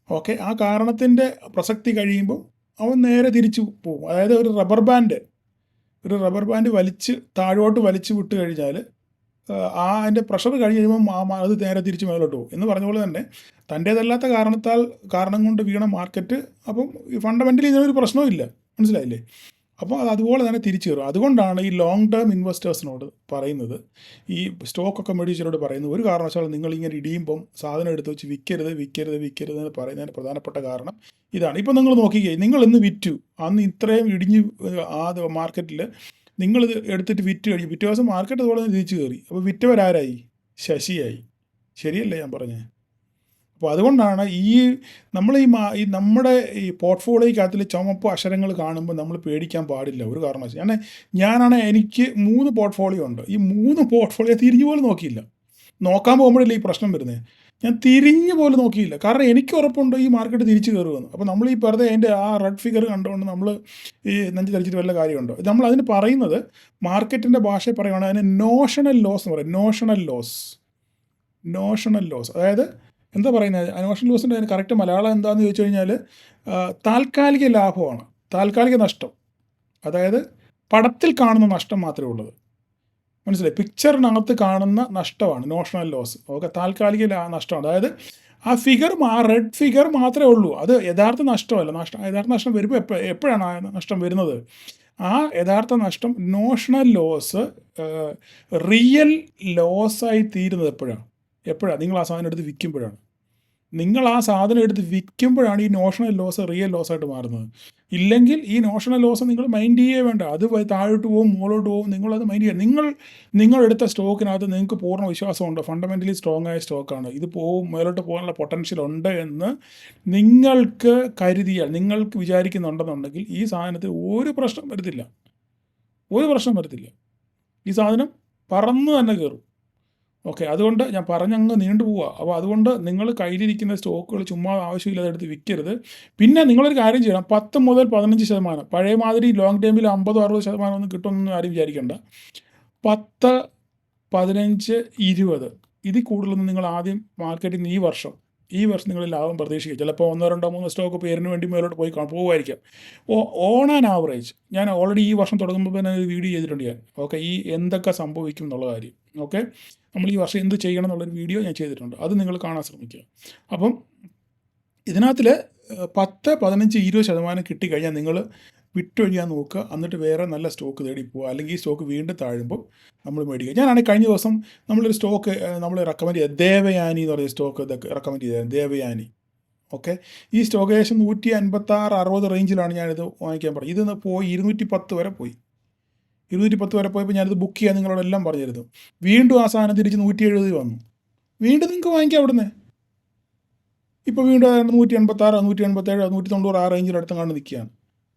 ഓക്കെ, ആ കാരണത്തിൻ്റെ പ്രസക്തി കഴിയുമ്പോൾ അവൻ നേരെ തിരിച്ചു പോകും. അതായത് ഒരു റബ്ബർ ബാൻഡ് താഴോട്ട് വലിച്ചു വിട്ട് കഴിഞ്ഞാൽ അതിൻ്റെ പ്രഷർ കഴിഞ്ഞ് കഴിയുമ്പോൾ അത് നേരെ തിരിച്ച് മേലോട്ട് പോകും എന്ന് പറഞ്ഞ പോലെ തന്നെ തൻ്റേതല്ലാത്ത കാരണം കൊണ്ട് വീണ മാർക്കറ്റ് അപ്പം ഫണ്ടമെൻ്റലി ഇതിനൊരു പ്രശ്നവും ഇല്ല. മനസ്സിലായില്ലേ? അപ്പോൾ അതുപോലെ തന്നെ തിരിച്ചു കയറും. അതുകൊണ്ടാണ് ഈ ലോങ് ടേം ഇൻവെസ്റ്റേഴ്സിനോട് പറയുന്നത്, ഈ സ്റ്റോക്കൊക്കെ മേടിച്ചവരോട് പറയുന്നത്, ഒരു കാരണവശാലും നിങ്ങളിങ്ങനെ ഇടിയുമ്പം സാധനം എടുത്ത് വെച്ച് വിൽക്കരുത് എന്ന് പറയുന്നതിന് പ്രധാനപ്പെട്ട കാരണം ഇതാണ്. ഇപ്പം നിങ്ങൾ നോക്കിക്കേ, നിങ്ങൾ ഇന്ന് വിറ്റു, അന്ന് ഇത്രയും ഇടിഞ്ഞ് ആ മാർക്കറ്റിൽ നിങ്ങളിത് എടുത്തിട്ട് വിറ്റ് കഴിഞ്ഞു, പിറ്റേ ദിവസം മാർക്കറ്റ് അതുപോലെ തന്നെ തിരിച്ചു കയറി. അപ്പോൾ വിറ്റവരാരായി? ശശിയായി. ശരിയല്ലേ ഞാൻ പറഞ്ഞത്? അപ്പോൾ അതുകൊണ്ടാണ് നമ്മൾ നമ്മുടെ ഈ പോർട്ട്ഫോളിയോക്കകത്തിൽ ചുമപ്പ് അക്ഷരങ്ങൾ കാണുമ്പോൾ നമ്മൾ പേടിക്കാൻ പാടില്ല ഒരു കാരണവശാലും. ഞാനാണ് എനിക്ക് 3 പോർട്ട്ഫോളിയോ ഉണ്ട്. ഈ 3 പോർട്ട്ഫോളിയോ തിരിഞ്ഞു പോലും നോക്കിയില്ല. നോക്കാൻ പോകുമ്പോഴല്ലേ ഈ പ്രശ്നം വരുന്നത്. ഞാൻ തിരിഞ്ഞ് പോലും നോക്കിയില്ല, കാരണം എനിക്ക് ഉറപ്പുണ്ട് ഈ മാർക്കറ്റ് തിരിച്ചു കയറുമെന്ന്. അപ്പോൾ നമ്മൾ ഈ വെറുതെ അതിൻ്റെ ആ റെഡ് ഫിഗർ കണ്ടുകൊണ്ട് നമ്മൾ ഈ നെഞ്ച് ധരിച്ചിട്ട് വല്ല കാര്യമുണ്ടോ? നമ്മൾ അതിന് പറയുന്നത്, മാർക്കറ്റിൻ്റെ ഭാഷയിൽ പറയുവാണെങ്കിൽ അതിന് നോഷണൽ ലോസ് എന്ന് പറയും. നോഷണൽ ലോസ് അതായത് എന്താ പറയുന്നത്, നോഷണൽ ലോസിൻ്റെ അതിന് കറക്റ്റ് മലയാളം എന്താണെന്ന് ചോദിച്ചു കഴിഞ്ഞാൽ താൽക്കാലിക ലാഭമാണ്, താൽക്കാലിക നഷ്ടം. അതായത് പടത്തിൽ കാണുന്ന നഷ്ടം മാത്രമേ ഉള്ളത്, മനസ്സിലായി? പിക്ചറിനകത്ത് കാണുന്ന നഷ്ടമാണ് നോഷണൽ ലോസ്. ഓക്കെ, താൽക്കാലിക നഷ്ടമാണ്. അതായത് ആ ഫിഗർ, ആ റെഡ് ഫിഗർ മാത്രമേ ഉള്ളൂ, അത് യഥാർത്ഥ നഷ്ടമല്ല. യഥാർത്ഥ നഷ്ടം വരുമ്പോൾ എപ്പോഴാണ് ആ നഷ്ടം വരുന്നത്? ആ യഥാർത്ഥ നഷ്ടം, നോഷണൽ ലോസ് റിയൽ ലോസായി തീരുന്നത് എപ്പോഴാണ്? നിങ്ങൾ ആ സാധനം എടുത്ത് വിൽക്കുമ്പോഴാണ്. നിങ്ങൾ ആ സാധനം എടുത്ത് വിൽക്കുമ്പോഴാണ് ഈ നോഷണൽ ലോസ് റിയൽ ലോസായിട്ട് മാറുന്നത്. ഇല്ലെങ്കിൽ ഈ നോഷണൽ ലോസ് നിങ്ങൾ മൈൻഡ് ചെയ്യേ വേണ്ട. അത് താഴോട്ട് പോകും, മുകളോട്ട് പോകും, നിങ്ങളത് മൈൻഡ് ചെയ്യുക. നിങ്ങളെടുത്ത സ്റ്റോക്കിനകത്ത് നിങ്ങൾക്ക് പൂർണ്ണ വിശ്വാസമുണ്ട്, ഫണ്ടമെൻ്റലി സ്ട്രോങ് ആയ സ്റ്റോക്കാണ്, ഇത് മേലോട്ട് പോകാനുള്ള പൊട്ടൻഷ്യൽ ഉണ്ട് എന്ന് നിങ്ങൾക്ക് കരുതിയാൽ, നിങ്ങൾക്ക് വിചാരിക്കുന്നുണ്ടെന്നുണ്ടെങ്കിൽ ഈ സാധനത്തിൽ ഒരു പ്രശ്നം വരത്തില്ല. ഈ സാധനം പറന്ന് തന്നെ കയറും. ഓക്കെ, അതുകൊണ്ട് ഞാൻ പറഞ്ഞങ്ങ് നീണ്ടുപോവുക. അപ്പോൾ അതുകൊണ്ട് നിങ്ങൾ കയ്യിലിരിക്കുന്ന സ്റ്റോക്കുകൾ ചുമ്മാ ആവശ്യമില്ലാതെ എടുത്ത് വിൽക്കരുത്. പിന്നെ നിങ്ങളൊരു കാര്യം ചെയ്യണം, 10 മുതൽ 15%, പഴയ മാതിരി ലോങ് ടൈമിൽ 50-60% ഒന്നും കിട്ടുമെന്നൊന്നും ആരും വിചാരിക്കേണ്ട. 10, 15, 20 ഇതിൽ കൂടുതലൊന്നും നിങ്ങൾ ആദ്യം മാർക്കറ്റിൽ നിന്ന് ഈ വർഷം നിങ്ങൾ ലാഭം പ്രതീക്ഷിക്കുക. ചിലപ്പോൾ 1, 2, 3 സ്റ്റോക്ക് പേരിന് വേണ്ടി മേലോട്ട് പോകുമായിരിക്കാം. ഓൺ ആൻ ആവറേജ്, ഞാൻ ഓൾറെഡി ഈ വർഷം തുടങ്ങുമ്പോൾ തന്നെ ഒരു വീഡിയോ ചെയ്തിട്ടുണ്ട് ഞാൻ. ഓക്കെ, ഈ എന്തൊക്കെ സംഭവിക്കും എന്നുള്ള കാര്യം. ഓക്കെ, നമ്മൾ ഈ വർഷം എന്ത് ചെയ്യണം എന്നുള്ളൊരു വീഡിയോ ഞാൻ ചെയ്തിട്ടുണ്ട്, അത് നിങ്ങൾ കാണാൻ ശ്രമിക്കുക. അപ്പം ഇതിനകത്തിൽ 10, 15, 20% കിട്ടിക്കഴിഞ്ഞാൽ നിങ്ങൾ വിട്ടൊഴിയാൻ നോക്കുക. എന്നിട്ട് വേറെ നല്ല സ്റ്റോക്ക് തേടി പോവുക. അല്ലെങ്കിൽ ഈ സ്റ്റോക്ക് വീണ്ടും താഴുമ്പോൾ നമ്മൾ മേടിക്കുക. ഞാനാണെങ്കിൽ കഴിഞ്ഞ ദിവസം നമ്മളൊരു സ്റ്റോക്ക് നമ്മൾ റെക്കമെൻഡ് ചെയ്തത്, ദേവയാനി എന്ന് പറയുന്ന സ്റ്റോക്ക് ഇതൊക്കെ റെക്കമെൻഡ് ചെയ്തത്, ദേവയാനി. ഓക്കെ, ഈ സ്റ്റോക്ക് ഏകദേശം 156-160 റേഞ്ചിലാണ് ഞാനിത് വാങ്ങിക്കാൻ പറഞ്ഞത്. ഇതിന്ന് പോയി 210 വരെ പോയി. 210 വരെ പോയപ്പോൾ ഞാനിത് ബുക്ക് ചെയ്യാൻ നിങ്ങളോടെല്ലാം പറഞ്ഞിരുന്നു. വീണ്ടും ആ സാധനം തിരിച്ച് 170 വന്നു. വീണ്ടും നിങ്ങൾക്ക് വാങ്ങിക്കാം അവിടുന്ന്. ഇപ്പോൾ വീണ്ടും 186, 187, 190 ആ റേഞ്ചിലടുത്തും കണ്ട് നിൽക്കുകയാണ്.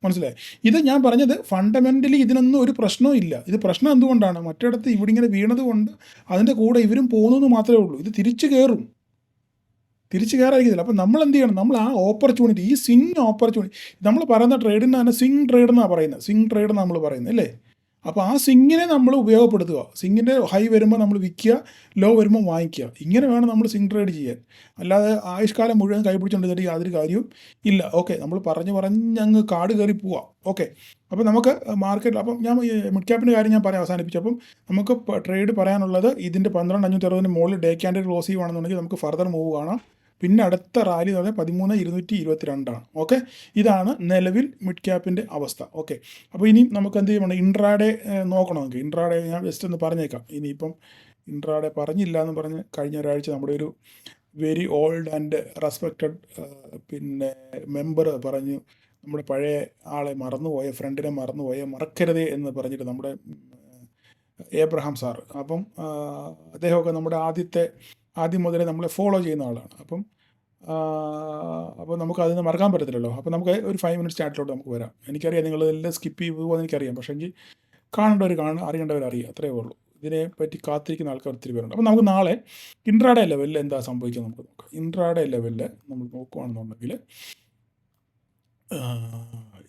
മനസ്സിലായി? ഇത് ഞാൻ പറഞ്ഞത് ഫണ്ടമെൻ്റലി ഇതിനൊന്നും ഒരു പ്രശ്നവും ഇല്ല. ഇത് പ്രശ്നം എന്തുകൊണ്ടാണ്? മറ്റിടത്ത് ഇവിടെ ഇങ്ങനെ വീണത് കൊണ്ട് അതിൻ്റെ കൂടെ ഇവരും പോകുന്നതെന്ന് മാത്രമേ ഉള്ളൂ. ഇത് തിരിച്ചു കയറാതിരിക്കത്തില്ല. അപ്പം നമ്മൾ എന്ത് ചെയ്യണം? നമ്മൾ ആ ഓപ്പർച്യൂണിറ്റി, ഈ സ്വിങ് ഓപ്പർച്യൂണിറ്റി, നമ്മൾ പറയുന്ന ട്രേഡിന് തന്നെ സ്വിങ് ട്രേഡ് എന്നാണ് പറയുന്നത്. സ്വിങ് ട്രേഡ് നമ്മൾ പറയുന്നത് അല്ലേ? അപ്പോൾ ആ സ്വിങ്ങിനെ നമ്മൾ ഉപയോഗപ്പെടുത്തുക. സ്വിങ്ങിൻ്റെ ഹൈ വരുമ്പോൾ നമ്മൾ വിൽക്കുക, ലോ വരുമ്പോൾ വാങ്ങിക്കുക. ഇങ്ങനെ വേണം നമ്മൾ സ്വിങ് ട്രേഡ് ചെയ്യാൻ. അല്ലാതെ ആയുഷ്കാലം മുഴുവൻ കൈപിടിച്ചുകൊണ്ടിട്ട് യാതൊരു കാര്യവും ഇല്ല. ഓക്കെ, നമ്മൾ പറഞ്ഞങ്ങ് കാട് കയറി പോവാം. ഓക്കെ, അപ്പോൾ നമുക്ക് മാർക്കറ്റിൽ, അപ്പം ഞാൻ മിഡ് ക്യാപ്പിൻ്റെ കാര്യം ഞാൻ അവസാനിപ്പിച്ചു. അപ്പം നമുക്ക് ട്രേഡ് പറയാനുള്ളത്, ഇതിൻ്റെ 12,560 മുകളിൽ ഡേ ക്യാൻഡിൽ ക്ലോസ് ചെയ്യുകയാണെന്നുണ്ടെങ്കിൽ നമുക്ക് ഫർദർ മൂവ് കാണാം. പിന്നെ അടുത്ത റാലി എന്ന് പറഞ്ഞാൽ 13,222 ഓക്കെ, ഇതാണ് നിലവിൽ മിഡ് ക്യാപ്പിൻ്റെ അവസ്ഥ. ഓക്കെ, അപ്പോൾ ഇനി നമുക്ക് എന്ത് ചെയ്യണം? ഇൻട്രാഡേ നോക്കണം. നമുക്ക് ഇൻട്രാഡേ ഞാൻ ജസ്റ്റ് ഒന്ന് പറഞ്ഞേക്കാം. ഇനിയിപ്പം ഇൻട്രാഡേ പറഞ്ഞില്ല എന്ന് പറഞ്ഞ് കഴിഞ്ഞ ഒരാഴ്ച നമ്മുടെ ഒരു വെരി ഓൾഡ് ആൻഡ് റെസ്പെക്റ്റഡ് പിന്നെ മെമ്പർ പറഞ്ഞു, നമ്മുടെ പഴയ ആളെ മറന്നുപോയ, ഫ്രണ്ടിനെ മറക്കരുതേ എന്ന് പറഞ്ഞിട്ട് നമ്മുടെ ഏബ്രഹാം സാറ്. അപ്പം അദ്ദേഹമൊക്കെ നമ്മുടെ ആദ്യം മുതലേ നമ്മളെ ഫോളോ ചെയ്യുന്ന ആളാണ്. അപ്പോൾ നമുക്ക് അതിന് മറക്കാൻ പറ്റത്തില്ലല്ലോ. അപ്പോൾ നമുക്ക് ഒരു 5 മിനിറ്റ്സ് ചാറ്റിലോട്ട് നമുക്ക് വരാം. എനിക്കറിയാം നിങ്ങളെല്ലാം സ്കിപ്പ് ചെയ്ത് പോകുമെന്ന് എനിക്കറിയാം. പക്ഷേ എങ്കിൽ കാണേണ്ടവർ അറിയേണ്ടവർ അറിയാം, അത്രയേ ഉള്ളൂ. ഇതിനെപ്പറ്റി കാത്തിരിക്കുന്ന ആൾക്കാർ ഒത്തിരി പേരുണ്ട്. അപ്പോൾ നമുക്ക് നാളെ ഇൻട്രാഡേ ലെവലിൽ എന്താ സംഭവിക്കുന്നത് നമുക്ക് നോക്കാം. ഇൻട്രാഡേ ലെവലിൽ നമ്മൾ നോക്കുകയാണെന്നുണ്ടെങ്കിൽ,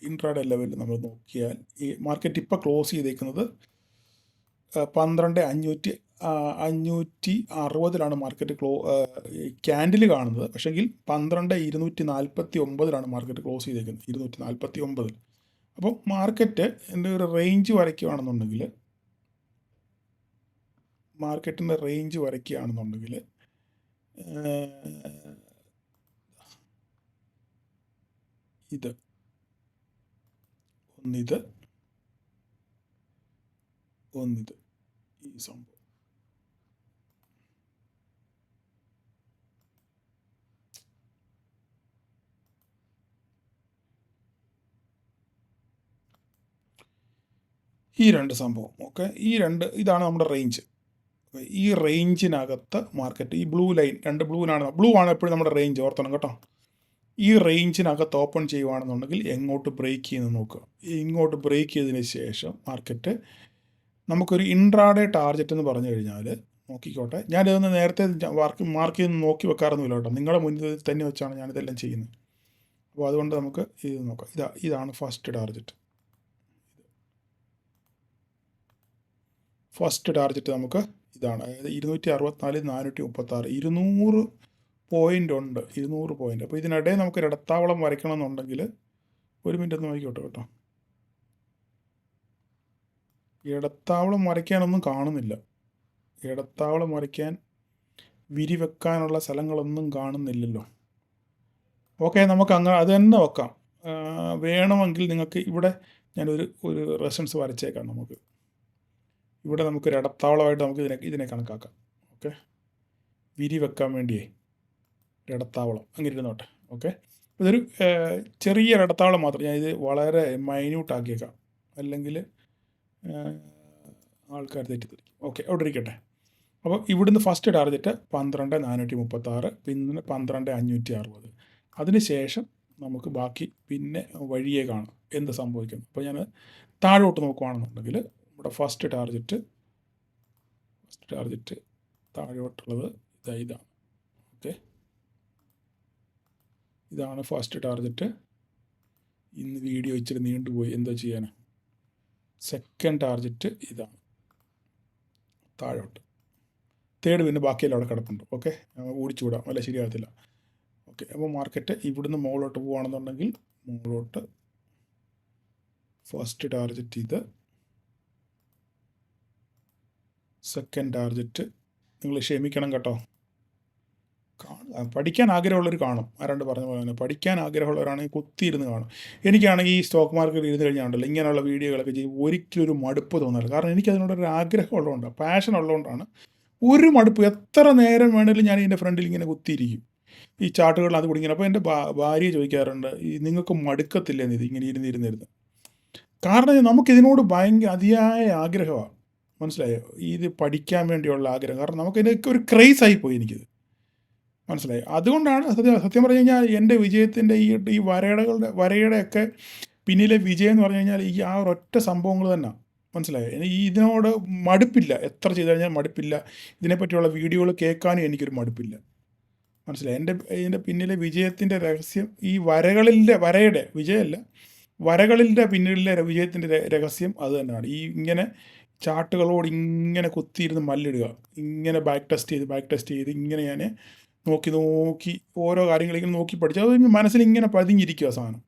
ഇൻട്രാഡേ ലെവലിൽ നമ്മൾ നോക്കിയാൽ ഈ മാർക്കറ്റ് ഇപ്പോൾ ക്ലോസ് ചെയ്തേക്കുന്നത് 12,560 മാർക്കറ്റ് ക്യാൻഡിൽ കാണുന്നത്. പക്ഷേങ്കിൽ 12,249 മാർക്കറ്റ് ക്ലോസ് ചെയ്തേക്കുന്നത്, 249. അപ്പോൾ മാർക്കറ്റ് എൻ്റെ ഒരു റേഞ്ച് വരയ്ക്കുകയാണെന്നുണ്ടെങ്കിൽ, ഇത് ഒന്നിത് ഈ സംഭവം. ഈ രണ്ട് സംഭവം. ഓക്കെ, ഇതാണ് നമ്മുടെ റേഞ്ച്. ഈ റേഞ്ചിനകത്ത് മാർക്കറ്റ്, ഈ ബ്ലൂ ലൈൻ, ബ്ലൂ ആണ് എപ്പോഴും നമ്മുടെ റേഞ്ച്, ഓർത്തണം കേട്ടോ. ഈ റേഞ്ചിനകത്ത് ഓപ്പൺ ചെയ്യുകയാണെന്നുണ്ടെങ്കിൽ എങ്ങോട്ട് ബ്രേക്ക് ചെയ്യുന്നത് നോക്കുക. ഇങ്ങോട്ട് ബ്രേക്ക് ചെയ്തതിന് ശേഷം മാർക്കറ്റ് നമുക്കൊരു ഇൻട്രാഡേ ടാർഗറ്റ് എന്ന് പറഞ്ഞു കഴിഞ്ഞാൽ നോക്കിക്കോട്ടെ. ഞാനിതൊന്ന് നേരത്തെ മാർക്ക് ചെയ്ത് നോക്കി വെക്കാറൊന്നുമില്ല കേട്ടോ. നിങ്ങളുടെ മുന്നിൽ തന്നെ വെച്ചാണ് ഞാനിതെല്ലാം ചെയ്യുന്നത്. അപ്പോൾ അതുകൊണ്ട് നമുക്ക് ഇത് നോക്കാം. ഇതാണ് ഫസ്റ്റ് ടാർഗറ്റ്. ഫസ്റ്റ് ടാർഗറ്റ് നമുക്ക് ഇതാണ്, അതായത് 264 436 200 പോയിൻ്റ് ഉണ്ട്, 200 പോയിൻ്റ്. അപ്പോൾ ഇതിനിടയിൽ നമുക്ക് ഒരു ഇടത്താവളം വരയ്ക്കണം എന്നുണ്ടെങ്കിൽ ഒരു മിനിറ്റ് ഒന്ന് നോക്കിക്കോട്ടെ കേട്ടോ. ഇടത്താവളം വരയ്ക്കാനൊന്നും കാണുന്നില്ല. ഇടത്താവളം വരയ്ക്കാൻ വിരിവെക്കാനുള്ള സ്ഥലങ്ങളൊന്നും കാണുന്നില്ലല്ലോ. ഓക്കെ, നമുക്ക് അങ്ങനെ അത് തന്നെ വെക്കാം. വേണമെങ്കിൽ നിങ്ങൾക്ക് ഇവിടെ ഞാനൊരു റെസൻസ് വരച്ചേക്കാം. നമുക്ക് ഇവിടെ നമുക്കൊരു ഇടത്താവളമായിട്ട് നമുക്ക് ഇതിനെ കണക്കാക്കാം. ഓക്കെ, വിരി വെക്കാൻ വേണ്ടിയേ ഇടത്താവളം അങ്ങനെ ഇരുന്നോട്ടെ. ഓക്കെ, ഇതൊരു ചെറിയ ഇടത്താവളം മാത്രം. ഞാൻ ഇത് വളരെ മൈന്യൂട്ടാക്കിയേക്കാം, അല്ലെങ്കിൽ ആൾക്കാർ തെറ്റിദ്ധരിക്കും. ഓക്കെ, അവിടെ ഇരിക്കട്ടെ. അപ്പോൾ ഇവിടുന്ന് ഫസ്റ്റ് ടാർഗറ്റ് 12,436, പിന്നെ 12,560. അതിന് ശേഷം നമുക്ക് ബാക്കി പിന്നെ വഴിയെ കാണാം എന്ത് സംഭവിക്കും. അപ്പോൾ ഞാൻ താഴോട്ട് നോക്കുകയാണെന്നുണ്ടെങ്കിൽ ഇവിടെ ഫസ്റ്റ് ടാർഗറ്റ് താഴോട്ടുള്ളത് ഇതാണ്. ഓക്കെ, ഇതാണ് ഫസ്റ്റ് ടാർഗറ്റ്. ഇന്ന് വീഡിയോ ഇച്ചിരി നീണ്ടുപോയി, എന്താ ചെയ്യാൻ. സെക്കൻഡ് ടാർഗറ്റ് ഇതാണ് താഴോട്ട്. തേർഡ് പിന്നെ ബാക്കിയെല്ലാം അവിടെ കിടപ്പുണ്ട്. ഓക്കെ, ഓടിച്ചുവിടാം, അല്ല ശരിയാകത്തില്ല. ഓക്കെ, അപ്പോൾ മാർക്കറ്റ് ഇവിടുന്ന് മുകളിലോട്ട് പോവുകയാണെന്നുണ്ടെങ്കിൽ മുകളിലോട്ട് ഫസ്റ്റ് ടാർഗറ്റ് ഇത്, സെക്കൻഡ് ടാർഗറ്റ്. നിങ്ങൾ ക്ഷമിക്കണം കേട്ടോ, പഠിക്കാൻ ആഗ്രഹമുള്ളവർ കാണും. ആരാണ്ട് പറഞ്ഞ പോലെ തന്നെ പഠിക്കാൻ ആഗ്രഹമുള്ളവരാണെങ്കിൽ കുത്തിയിരുന്ന് കാണും. എനിക്കാണെങ്കിൽ ഈ സ്റ്റോക്ക് മാർക്കറ്റിൽ ഇരുന്ന് കഴിഞ്ഞാണ്ടല്ലോ ഇങ്ങനെയുള്ള വീഡിയോകളൊക്കെ ചെയ്യും ഒരിക്കലും ഒരു മടുപ്പ് തോന്നില്ല. കാരണം എനിക്കതിനോടൊരു ആഗ്രഹം ഉള്ളതുകൊണ്ടാണ്, പാഷൻ ഉള്ളതുകൊണ്ടാണ്. ഒരു മടുപ്പ്, എത്ര നേരം വേണമെങ്കിലും ഞാൻ ഇതിൻ്റെ ഫ്രണ്ടിൽ ഇങ്ങനെ കുത്തിയിരിക്കും ഈ ചാർട്ടുകളിൽ അത് കുടിക്കണം. അപ്പോൾ എൻ്റെ ഭാര്യ ചോദിക്കാറുണ്ട്, നിങ്ങൾക്ക് മടുക്കത്തില്ലെന്ന് ഇത് ഇങ്ങനെ ഇരുന്നിരുന്നിരുന്ന്. കാരണം നമുക്കിതിനോട് ഭയങ്കര അതിയായ ആഗ്രഹമാണ്, മനസ്സിലായോ? ഇത് പഠിക്കാൻ വേണ്ടിയുള്ള ആഗ്രഹം. കാരണം നമുക്കിതിനൊക്കെ ഒരു ക്രേസായി പോയി എനിക്കിത്, മനസ്സിലായി. അതുകൊണ്ടാണ് സത്യം പറഞ്ഞു കഴിഞ്ഞാൽ എൻ്റെ വിജയത്തിൻ്റെ ഈ വരയുടെയൊക്കെ പിന്നിലെ വിജയം എന്ന് പറഞ്ഞു കഴിഞ്ഞാൽ ഈ ഒരൊറ്റ സംഭവങ്ങൾ തന്നെ, മനസ്സിലായോ? ഇതിനോട് മടുപ്പില്ല, എത്ര ചെയ്ത് കഴിഞ്ഞാൽ മടുപ്പില്ല. ഇതിനെപ്പറ്റിയുള്ള വീഡിയോകൾ കേൾക്കാനും എനിക്കൊരു മടുപ്പില്ല, മനസ്സിലായി. ഇതിൻ്റെ പിന്നിലെ വിജയത്തിൻ്റെ രഹസ്യം ഈ വരയുടെ വിജയമല്ല, വരകളിൻ്റെ പിന്നിലെ വിജയത്തിൻ്റെ രഹസ്യം അത് തന്നെയാണ്. ഇങ്ങനെ ചാർട്ടുകളോട് ഇങ്ങനെ കുത്തിയിരുന്ന് മല്ലിടുക, ഇങ്ങനെ ബാക്ക് ടെസ്റ്റ് ചെയ്ത് ഇങ്ങനെ ഞാൻ നോക്കി ഓരോ കാര്യങ്ങളിങ്ങനെ നോക്കി പഠിച്ചു. അത് മനസ്സിൽ ഇങ്ങനെ പതിഞ്ഞിരിക്കുക സാധനം.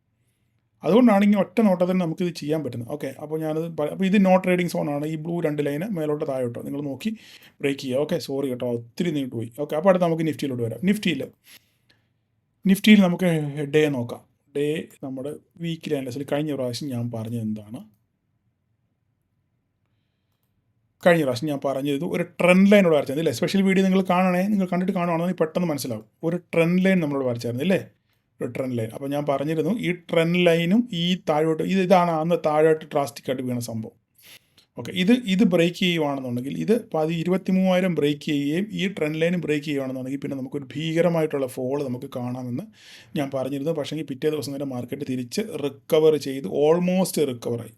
അതുകൊണ്ടാണ് ഇങ്ങനെ ഒറ്റ നോട്ടത്തിൽ നമുക്കിത് ചെയ്യാൻ പറ്റുന്നത്. ഓക്കെ, അപ്പോൾ അപ്പോൾ ഇത് നോ ട്രേഡിംഗ് സോണാണ്. ഈ ബ്ലൂ 2 ലൈന് മേലോട്ട് താഴോട്ടോ നിങ്ങൾ നോക്കി ബ്രേക്ക് ചെയ്യുക. ഓക്കെ, സോറി കേട്ടോ, ഒത്തിരി നീണ്ടുപോയി. ഓക്കെ, അപ്പോൾ അടുത്ത് നമുക്ക് നിഫ്റ്റിയിലോട്ട് വരാം. നിഫ്റ്റിയിൽ നമുക്ക് ഡേ നോക്കാം. ഡേ നമ്മുടെ വീക്കിലി അനലിസിൽ കഴിഞ്ഞ പ്രാവശ്യം ഞാൻ പറഞ്ഞത് എന്താണ്? ഒരു ട്രെൻഡ് ലൈനോട് വരച്ചായിരുന്നു, സ്പെഷ്യൽ വീഡിയോ നിങ്ങൾ കണ്ടിട്ട് കാണുകയാണെന്ന് പെട്ടെന്ന് മനസ്സിലാവും. ഒരു ട്രെൻഡ് ലൈൻ നമ്മളോട് വരച്ചായിരുന്നു, ഇല്ലേ? ഒരു ട്രെൻഡ് ലൈൻ. അപ്പോൾ ഞാൻ പറഞ്ഞിരുന്നു ഈ ട്രെൻഡ് ലൈനും ഈ താഴോട്ട് ഇതാണ് അന്ന് താഴോട്ട് ഡ്രാസ്റ്റിക്കായിട്ട് വീണ സംഭവം. ഓക്കെ, ഇത് ബ്രേക്ക് ചെയ്യുകയാണെന്നുണ്ടെങ്കിൽ ഇത് 23,000 ബ്രേക്ക് ചെയ്യുകയും ഈ ട്രെൻഡ് ലൈനും ബ്രേക്ക് ചെയ്യുകയാണെന്നുണ്ടെങ്കിൽ പിന്നെ നമുക്കൊരു ഭീകരമായിട്ടുള്ള ഫോൾ നമുക്ക് കാണാമെന്ന് ഞാൻ പറഞ്ഞിരുന്നു. പക്ഷേ പിറ്റേ ദിവസം തന്നെ മാർക്കറ്റ് തിരിച്ച് റിക്കവർ ചെയ്ത് ഓൾമോസ്റ്റ് റിക്കവറായി.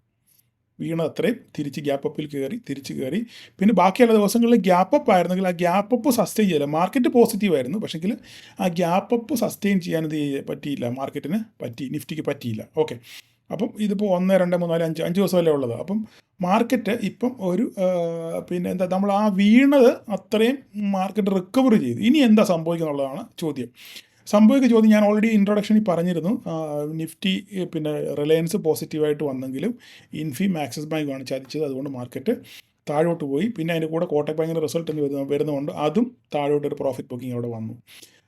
വീണത് അത്രയും തിരിച്ച് ഗ്യാപ്പ് അപ്പിൽ തിരിച്ച് കയറി. പിന്നെ ബാക്കിയുള്ള ദിവസങ്ങളിൽ ഗ്യാപ്പ് അപ്പ് ആയിരുന്നെങ്കിൽ ആ ഗ്യാപ്പ് അപ്പ് സസ്റ്റെയിൻ ചെയ്യില്ല. മാർക്കറ്റ് പോസിറ്റീവ് ആയിരുന്നു, പക്ഷേങ്കിൽ ആ ഗ്യാപ്പ് അപ്പ് സസ്റ്റെയിൻ ചെയ്യാനത് പറ്റിയില്ല, നിഫ്റ്റിക്ക് പറ്റിയില്ല. ഓക്കെ, അപ്പം ഇതിപ്പോൾ 1 2 3 4 5 ദിവസമല്ലേ ഉള്ളത്. അപ്പം മാർക്കറ്റ് ഇപ്പം ഒരു നമ്മൾ ആ വീണത് അത്രയും മാർക്കറ്റ് റിക്കവർ ചെയ്തു. ഇനി എന്താ സംഭവിക്കുന്നുള്ളതാണ് ചോദ്യം. ഞാൻ ഓൾറെഡി ഇൻട്രൊഡക്ഷനിൽ പറഞ്ഞിരുന്നു. നിഫ്റ്റി റിലയൻസ് പോസിറ്റീവായിട്ട് വന്നെങ്കിലും ഇൻഫി ആക്സിസ് ബാങ്കാണ് ചതിച്ചത്. അതുകൊണ്ട് മാർക്കറ്റ് താഴോട്ട് പോയി. പിന്നെ അതിൻ്റെ കൂടെ കോട്ടക് ബാങ്കിൻ്റെ റിസൾട്ട് വരുന്നതുകൊണ്ട് അതും താഴോട്ടൊരു പ്രോഫിറ്റ് ബുക്കിംഗ് അവിടെ വന്നു.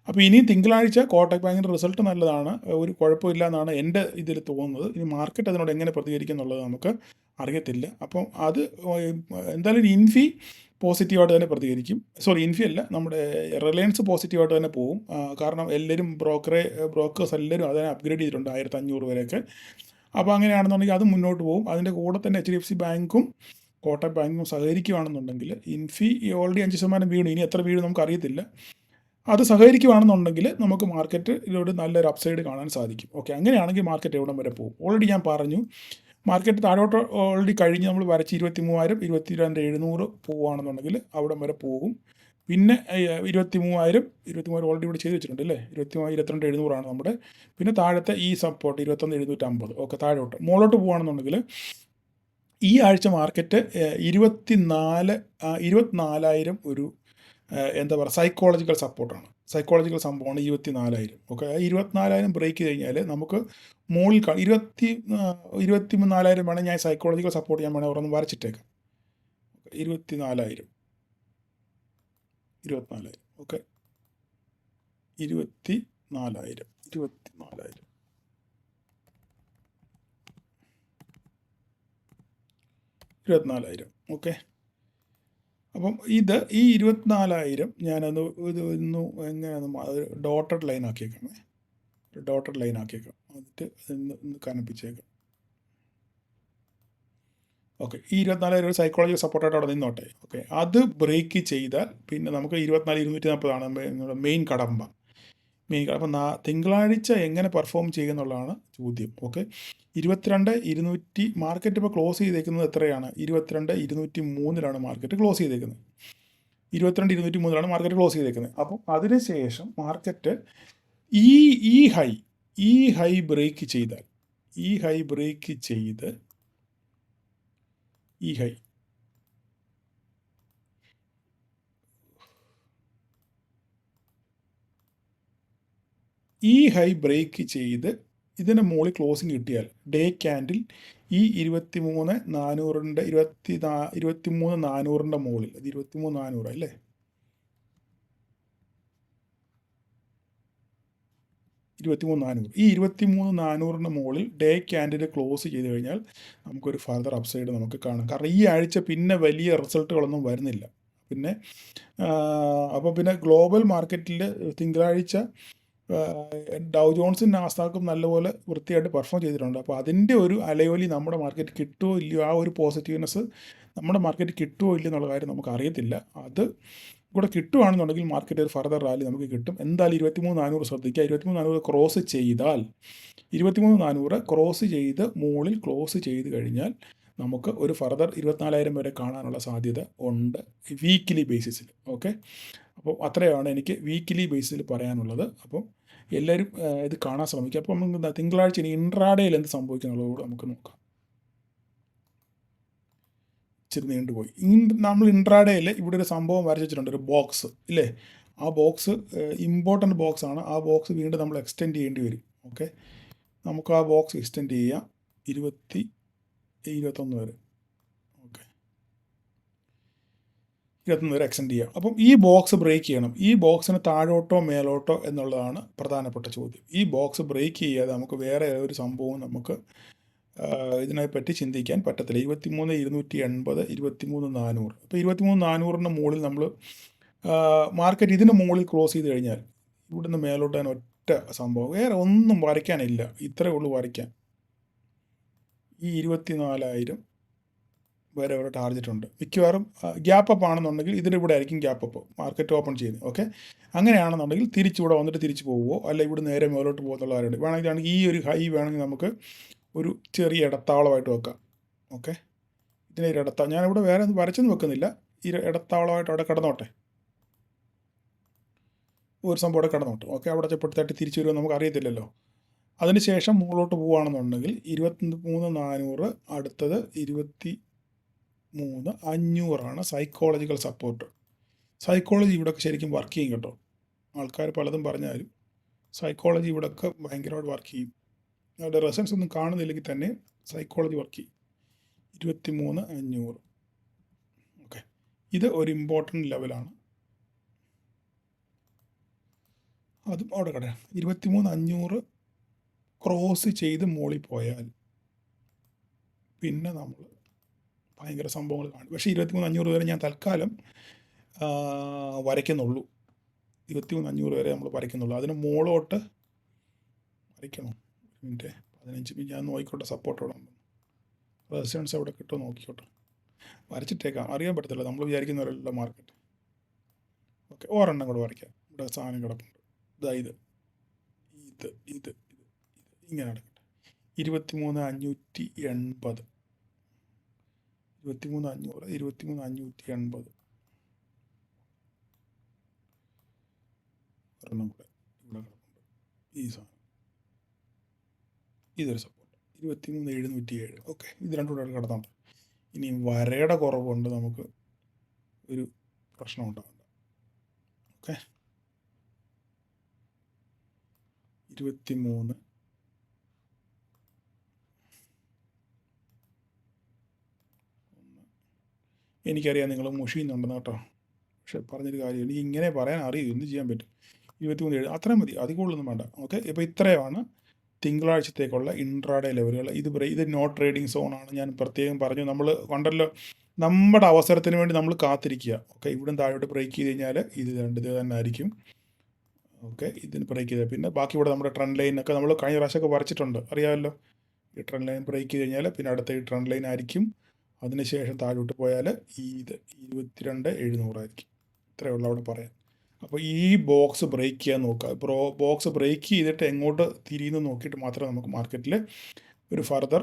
അപ്പോൾ ഇനി തിങ്കളാഴ്ച കോട്ടക് ബാങ്കിൻ്റെ റിസൾട്ട് നല്ലതാണ്, ഒരു കുഴപ്പമില്ല എന്നാണ് എൻ്റെ ഇതിൽ തോന്നുന്നത്. ഇനി മാർക്കറ്റ് അതിനോട് എങ്ങനെ പ്രതികരിക്കും എന്നുള്ളത് നമുക്ക് അറിയത്തില്ല. അപ്പം അത് എന്തായാലും ഇൻഫി പോസിറ്റീവായിട്ട് തന്നെ പ്രതികരിക്കും. ഇൻഫി അല്ല, നമ്മുടെ റിലയൻസ് പോസിറ്റീവായിട്ട് തന്നെ പോകും. കാരണം എല്ലാവരും ബ്രോക്കേഴ്സ് എല്ലാവരും അതിനെ അപ്ഗ്രേഡ് ചെയ്തിട്ടുണ്ട് 1,500 വരെയൊക്കെ. അപ്പോൾ അങ്ങനെയാണെന്നുണ്ടെങ്കിൽ അത് മുന്നോട്ട് പോകും. അതിൻ്റെ കൂടെ തന്നെ HDFC ബാങ്കും കോട്ടക് ബാങ്കും സഹകരിക്കുകയാണെന്നുണ്ടെങ്കിൽ ഇൻഫി ഓൾറെഡി 5% വീണു. ഇനി എത്ര വീണു നമുക്ക് അറിയത്തില്ല. അത് സഹകരിക്കുകയാണെന്നുണ്ടെങ്കിൽ നമുക്ക് മാർക്കറ്റിലൂടെ നല്ലൊരു അപ്സൈഡ് കാണാൻ സാധിക്കും. ഓക്കെ, അങ്ങനെയാണെങ്കിൽ മാർക്കറ്റ് എവിടം വരെ പോകും? ഓൾറെഡി ഞാൻ പറഞ്ഞു മാർക്കറ്റ് താഴോട്ട് ഓൾറെഡി കഴിഞ്ഞ് നമ്മൾ വരച്ച് 23,000 22,700 പോവുകയാണെന്നുണ്ടെങ്കിൽ അവിടം വരെ പോകും. പിന്നെ 23,000 ഓൾറെഡി ഇവിടെ ചെയ്ത് വെച്ചിട്ടുണ്ട് അല്ലേ. 22,700 നമ്മുടെ. പിന്നെ താഴത്തെ ഈ സപ്പോർട്ട് 21,750 ഓക്കെ താഴോട്ട്. മുകളിലോട്ട് പോകുകയാണെന്നുണ്ടെങ്കിൽ ഈ ആഴ്ച മാർക്കറ്റ് 24,000 ഒരു എന്താ പറയുക സൈക്കോളജിക്കൽ സപ്പോർട്ടാണ്. സൈക്കോളജിക്കൽ സംഭവമാണ് 24,000 ഓക്കെ. 24,000 ബ്രേക്ക് കഴിഞ്ഞാൽ നമുക്ക് മുകളിൽ 24,000 വേണമെങ്കിൽ ഞാൻ സൈക്കോളജിക്കൽ സപ്പോർട്ട് ഞാൻ വേണമെങ്കിൽ ഓരോന്ന് വരച്ചിട്ടേക്കാം. 24,000 ഓക്കെ. 24,000 ഓക്കെ. അപ്പം ഈ 24,000 ഞാനൊന്ന് എങ്ങനെയാണ് ഡോട്ടഡ് ലൈൻ ആക്കിയേക്കാം. ഡോട്ടഡ് ലൈൻ ആക്കിയേക്കാം. എന്നിട്ട് ഒന്ന് കനപ്പിച്ചേക്കാം. ഓക്കെ. ഈ 24,000 ഒരു സൈക്കോളജിക്കൽ സപ്പോർട്ടായിട്ട് അവിടെ നിന്നോട്ടെ. ഓക്കെ. അത് ബ്രേക്ക് ചെയ്താൽ പിന്നെ നമുക്ക് 24,240 നമ്മുടെ മെയിൻ കടമ്പ. അപ്പം തിങ്കളാഴ്ച എങ്ങനെ പെർഫോം ചെയ്യുമെന്നുള്ളതാണ് ചോദ്യം. ഓക്കെ. 22,200 മാർക്കറ്റ് ഇപ്പോൾ ക്ലോസ് ചെയ്തേക്കുന്നത് എത്രയാണ്? 22,203 മാർക്കറ്റ് ക്ലോസ് ചെയ്തേക്കുന്നത്. 22,203 മാർക്കറ്റ് ക്ലോസ് ചെയ്തേക്കുന്നത്. അപ്പം അതിനുശേഷം മാർക്കറ്റ് ഈ ഹൈ ബ്രേക്ക് ചെയ്താൽ ഈ ഹൈ ബ്രേക്ക് ചെയ്ത് ഇതിന് മുകളിൽ ക്ലോസിങ് കിട്ടിയാൽ ഡേ ക്യാൻഡിൽ ഈ 23,400 മുകളിൽ, അത് 23,400 അല്ലേ, 23,400 ഈ 23,400 മുകളിൽ ഡേ ക്യാൻഡിൽ ക്ലോസ് ചെയ്ത് കഴിഞ്ഞാൽ നമുക്കൊരു ഫർദർ അപ്സൈഡ് നമുക്ക് കാണാം. കാരണം ഈ ആഴ്ച പിന്നെ വലിയ റിസൾട്ടുകളൊന്നും വരുന്നില്ല. അപ്പോൾ പിന്നെ ഗ്ലോബൽ മാർക്കറ്റിൽ തിങ്കളാഴ്ച ഡൗ ജോൺസും നാസ്ഡാക്കും നല്ലപോലെ വൃത്തിയായിട്ട് പെർഫോം ചെയ്തിട്ടുണ്ട്. അപ്പോൾ അതിൻ്റെ ഒരു അലയൊലി നമ്മുടെ മാർക്കറ്റ് കിട്ടുമോ ഇല്ലയോ, ആ ഒരു പോസിറ്റീവ്നെസ് നമ്മുടെ മാർക്കറ്റ് കിട്ടുമോ ഇല്ലയോ എന്നുള്ള കാര്യം നമുക്ക് അറിയത്തില്ല. അത് കൂടെ കിട്ടുകയാണെന്നുണ്ടെങ്കിൽ മാർക്കറ്റ് ഒരു ഫർദർ റാലി നമുക്ക് കിട്ടും. എന്തായാലും 23,400 ശ്രദ്ധിക്കുക. 23,400 ക്രോസ് ചെയ്താൽ 23,400 ക്രോസ് ചെയ്ത് മുകളിൽ ക്ലോസ് ചെയ്ത് കഴിഞ്ഞാൽ നമുക്ക് ഒരു ഫർദർ 24,000 വരെ കാണാനുള്ള സാധ്യത ഉണ്ട് വീക്കിലി ബേസിസിൽ. ഓക്കെ. അപ്പോൾ അത്രയാണ് എനിക്ക് വീക്കിലി ബേസിൽ പറയാനുള്ളത്. അപ്പം എല്ലാവരും ഇത് കാണാൻ ശ്രമിക്കുക. അപ്പോൾ നമുക്ക് തിങ്കളാഴ്ച ഇനി ഇൻട്രാഡേയിൽ എന്ത് സംഭവിക്കുന്നുള്ളത് കൂടെ നമുക്ക് നോക്കാം. ഇച്ചിരി നീണ്ടുപോയി. നമ്മൾ ഇൻട്രാഡേയിൽ ഇവിടെ ഒരു സംഭവം വരച്ചിട്ടുണ്ട്, ഒരു ബോക്സ് ഇല്ലേ. ആ ബോക്സ് ഇമ്പോർട്ടൻ്റ് ബോക്സ് ആണ്. ആ ബോക്സ് വീണ്ടും നമ്മൾ എക്സ്റ്റെൻഡ് ചെയ്യേണ്ടി വരും. ഓക്കെ. നമുക്ക് ആ ബോക്സ് എക്സ്റ്റെൻഡ് ചെയ്യാം 21 വരെ. ഓക്കെ. 21 വരെ എക്സ്റ്റെൻഡ് ചെയ്യാം. അപ്പം ഈ ബോക്സ് ബ്രേക്ക് ചെയ്യണം. ഈ ബോക്സിന് താഴോട്ടോ മേലോട്ടോ എന്നുള്ളതാണ് പ്രധാനപ്പെട്ട ചോദ്യം. ഈ ബോക്സ് ബ്രേക്ക് ചെയ്യാതെ നമുക്ക് വേറെ ഒരു സംഭവവും നമുക്ക് ഇതിനെപ്പറ്റി ചിന്തിക്കാൻ പറ്റത്തില്ല. 23,280 23,400 ഇപ്പോൾ 23,400 മുകളിൽ നമ്മൾ മാർക്കറ്റ് ഇതിന് മുകളിൽ ക്ലോസ് ചെയ്ത് കഴിഞ്ഞാൽ ഇവിടുന്ന് മേലോട്ട് തന്നെ ഒറ്റ സംഭവം, വേറെ ഒന്നും വരയ്ക്കാനില്ല. ഇത്രയേ ഉള്ളൂ വരയ്ക്കാൻ. ഈ 24,000 വരെ ഒരു ടാർഗറ്റ് ഉണ്ട്. മിക്കവാറും ഗ്യാപ്പ് അപ്പ് ആണെന്നുണ്ടെങ്കിൽ ഇതിൻ്റെ ഇവിടെ ആയിരിക്കും ഗ്യാപ്പ് അപ്പ് മാർക്കറ്റ് ഓപ്പൺ ചെയ്യുന്നത്. ഓക്കെ. അങ്ങനെയാണെന്നുണ്ടെങ്കിൽ തിരിച്ചിവിടെ വന്നിട്ട് തിരിച്ച് പോവുമോ അല്ല ഇവിടെ നേരെ മേലോട്ട് പോകുന്നുള്ള കാര്യമുണ്ട്. വേണമെങ്കിൽ ഈ ഒരു ഹൈ വേണമെങ്കിൽ നമുക്ക് ഒരു ചെറിയ ഇടത്താവളമായിട്ട് വെക്കാം. ഓക്കെ. ഇതിനെ ഒരു ഞാനിവിടെ വേറെ ഒന്നും വരച്ചൊന്നും വെക്കുന്നില്ല. ഈ ഇടത്താവളമായിട്ട് അവിടെ കിടന്നോട്ടെ, ഒരു സംഭവം അവിടെ കിടന്നോട്ടെ. ഓക്കെ. അവിടെ ചെപ്പെടുത്തായിട്ട് തിരിച്ചു വരുമോ നമുക്ക് അറിയത്തില്ലല്ലോ. അതിനുശേഷം മുകളിലോട്ട് പോവുകയാണെന്നുണ്ടെങ്കിൽ 23,400 അടുത്തത് 23,500 സൈക്കോളജിക്കൽ സപ്പോർട്ട്. സൈക്കോളജി ഇവിടെയൊക്കെ ശരിക്കും വർക്ക് ചെയ്യും കേട്ടോ. ആൾക്കാർ പലതും പറഞ്ഞാലും സൈക്കോളജി ഇവിടെയൊക്കെ ഭയങ്കരമായിട്ട് വർക്ക് ചെയ്യും. അവിടെ റെസൻസ് ഒന്നും കാണുന്നില്ലെങ്കിൽ തന്നെ സൈക്കോളജി വർക്ക് ചെയ്യും. 23,500 ഓക്കെ. ഇത് ഒരു ഇമ്പോർട്ടൻ്റ് ലെവലാണ്. അതും അവിടെ കിടക്കാം. 23,500 ക്രോസ് ചെയ്ത് മുകളിൽ പോയാൽ പിന്നെ നമ്മൾ ഭയങ്കര സംഭവങ്ങൾ കാണും. പക്ഷേ 23,500 വരെ ഞാൻ തൽക്കാലം വരയ്ക്കുന്നുള്ളൂ. 23,500 വരെ നമ്മൾ വരയ്ക്കുന്നുള്ളൂ. അതിന് മുകളിലോട്ട് വരയ്ക്കണം. 15 മിനിറ്റ് ഞാൻ നോക്കിക്കോട്ടെ. സപ്പോർട്ട് അവിടെ ഉണ്ട്. റെസിസ്റ്റൻസ് അവിടെ കിട്ടുമോ നോക്കിക്കോട്ടെ. വരച്ചിട്ടേക്കാം. അറിയാൻ പറ്റത്തില്ല. നമ്മൾ വിചാരിക്കുന്നവരല്ല മാർക്കറ്റ്. ഓക്കെ. ഒരെണ്ണം കൂടെ വരയ്ക്കാം. ഇവിടെ സാധനം കിടപ്പുണ്ട്. ഇത് ഇങ്ങനെ നടക്കട്ടെ. 23,580, 23,500, 23,580 ഒരെണ്ണം കൂടെ ഇവിടെ കിടപ്പുണ്ട്. ഈ സാധനം ഇതൊരു സപ്പോർട്ട് 23,707. ഓക്കെ, ഇത് രണ്ടും കൂടെ കിടന്നുണ്ട്. ഇനി വരയുടെ കുറവുണ്ട്, നമുക്ക് ഒരു പ്രശ്നം ഉണ്ടാകണ്ട. ഓക്കെ, 23 എനിക്കറിയാം നിങ്ങൾ മുഷിയുന്നുണ്ടെന്ന് കേട്ടോ, പക്ഷെ പറഞ്ഞൊരു കാര്യം എനിക്ക് ഇങ്ങനെ പറയാൻ അറിയും, എന്ത് ചെയ്യാൻ പറ്റും. 23,700 അത്രയും മതി, അതിൽ കൂടുതലൊന്നും വേണ്ട. ഓക്കെ, ഇപ്പോൾ ഇത്രയാണ് തിങ്കളാഴ്ചത്തേക്കുള്ള ഇൻട്രാഡേ ലെവലുകൾ. ഇത് നോ ട്രേഡിംഗ് സോണാണ്, ഞാൻ പ്രത്യേകം പറഞ്ഞു. നമ്മൾ കണ്ടല്ലോ, നമ്മുടെ അവസരത്തിന് വേണ്ടി നമ്മൾ കാത്തിരിക്കുക. ഓക്കെ, ഇവിടുന്ന് താഴോട്ട് ബ്രേക്ക് ചെയ്ത് കഴിഞ്ഞാൽ ഇത് തന്നെ ആയിരിക്കും. ഓക്കെ, ഇതിന് ബ്രേക്ക് ചെയ്താൽ പിന്നെ ബാക്കി ഇവിടെ നമ്മുടെ ട്രെൻഡ് ലൈനൊക്കെ നമ്മൾ കഴിഞ്ഞ പ്രാവശ്യമൊക്കെ വരച്ചിട്ടുണ്ട്, അറിയാമല്ലോ. ഈ ട്രെൻഡ് ലൈൻ ബ്രേക്ക് ചെയ്ത് കഴിഞ്ഞാൽ പിന്നെ അടുത്ത ഈ ട്രെൻഡ് ലൈൻ ആയിരിക്കും. അതിനുശേഷം താഴോട്ട് പോയാൽ ഇത് 22,700 ആയിരിക്കും. ഇത്രയേ ഉള്ളൂ അവിടെ പറയാൻ. അപ്പോൾ ഈ ബോക്സ് ബ്രേക്ക് ചെയ്യാൻ നോക്കുക. ബോക്സ് ബ്രേക്ക് ചെയ്തിട്ട് എങ്ങോട്ട് തിരിയുന്നു നോക്കിയിട്ട് മാത്രമേ നമുക്ക് മാർക്കറ്റിൽ ഒരു ഫർദർ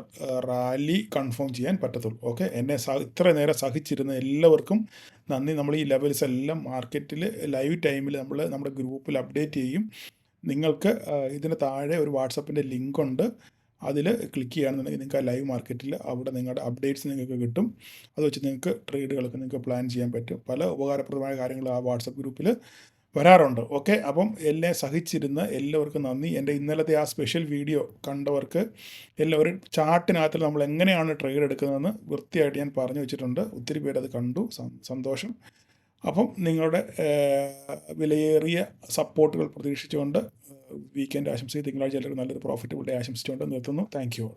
റാലി കൺഫേം ചെയ്യാൻ പറ്റത്തുള്ളൂ. ഓക്കെ, എന്നെ ഇത്ര നേരം സഹിച്ചിരുന്ന എല്ലാവർക്കും നന്ദി. നമ്മൾ ഈ ലെവൽസ് എല്ലാം മാർക്കറ്റിൽ ലൈവ് ടൈമിൽ നമ്മുടെ ഗ്രൂപ്പിൽ അപ്ഡേറ്റ് ചെയ്യും. നിങ്ങൾക്ക് ഇതിന് താഴെ ഒരു വാട്സപ്പിൻ്റെ ലിങ്ക് ഉണ്ട്, അതിൽ ക്ലിക്ക് ചെയ്യുകയാണെന്നുണ്ടെങ്കിൽ നിങ്ങൾക്ക് ആ ലൈവ് മാർക്കറ്റിൽ അവിടെ നിങ്ങളുടെ അപ്ഡേറ്റ്സ് നിങ്ങൾക്ക് കിട്ടും. അത് വെച്ച് നിങ്ങൾക്ക് ട്രേഡുകളൊക്കെ നിങ്ങൾക്ക് പ്ലാൻ ചെയ്യാൻ പറ്റും. പല ഉപകാരപ്രദമായ കാര്യങ്ങൾ ആ വാട്സപ്പ് ഗ്രൂപ്പിൽ വരാറുണ്ട്. ഓക്കെ, അപ്പം എന്നെ സഹിച്ചിരുന്ന എല്ലാവർക്കും നന്ദി. എൻ്റെ ഇന്നലത്തെ ആ സ്പെഷ്യൽ വീഡിയോ കണ്ടവർക്ക് എല്ലാവരും ചാർട്ടിനകത്ത് നമ്മൾ എങ്ങനെയാണ് ട്രേഡ് എടുക്കുന്നതെന്ന് വൃത്തിയായിട്ട് ഞാൻ പറഞ്ഞു വെച്ചിട്ടുണ്ട്. ഒത്തിരി പേര് അത് കണ്ടു, സന്തോഷം. അപ്പം നിങ്ങളുടെ വിലയേറിയ സപ്പോർട്ടുകൾ പ്രതീക്ഷിച്ചുകൊണ്ട് വീക്കെൻഡ് ആശംസിച്ച് തിങ്കളാഴ്ച എല്ലാവരും നല്ലൊരു പ്രോഫിറ്റബിൾ ഡേ ആശംസിച്ചുകൊണ്ട് നിർത്തുന്നു. Thank you all.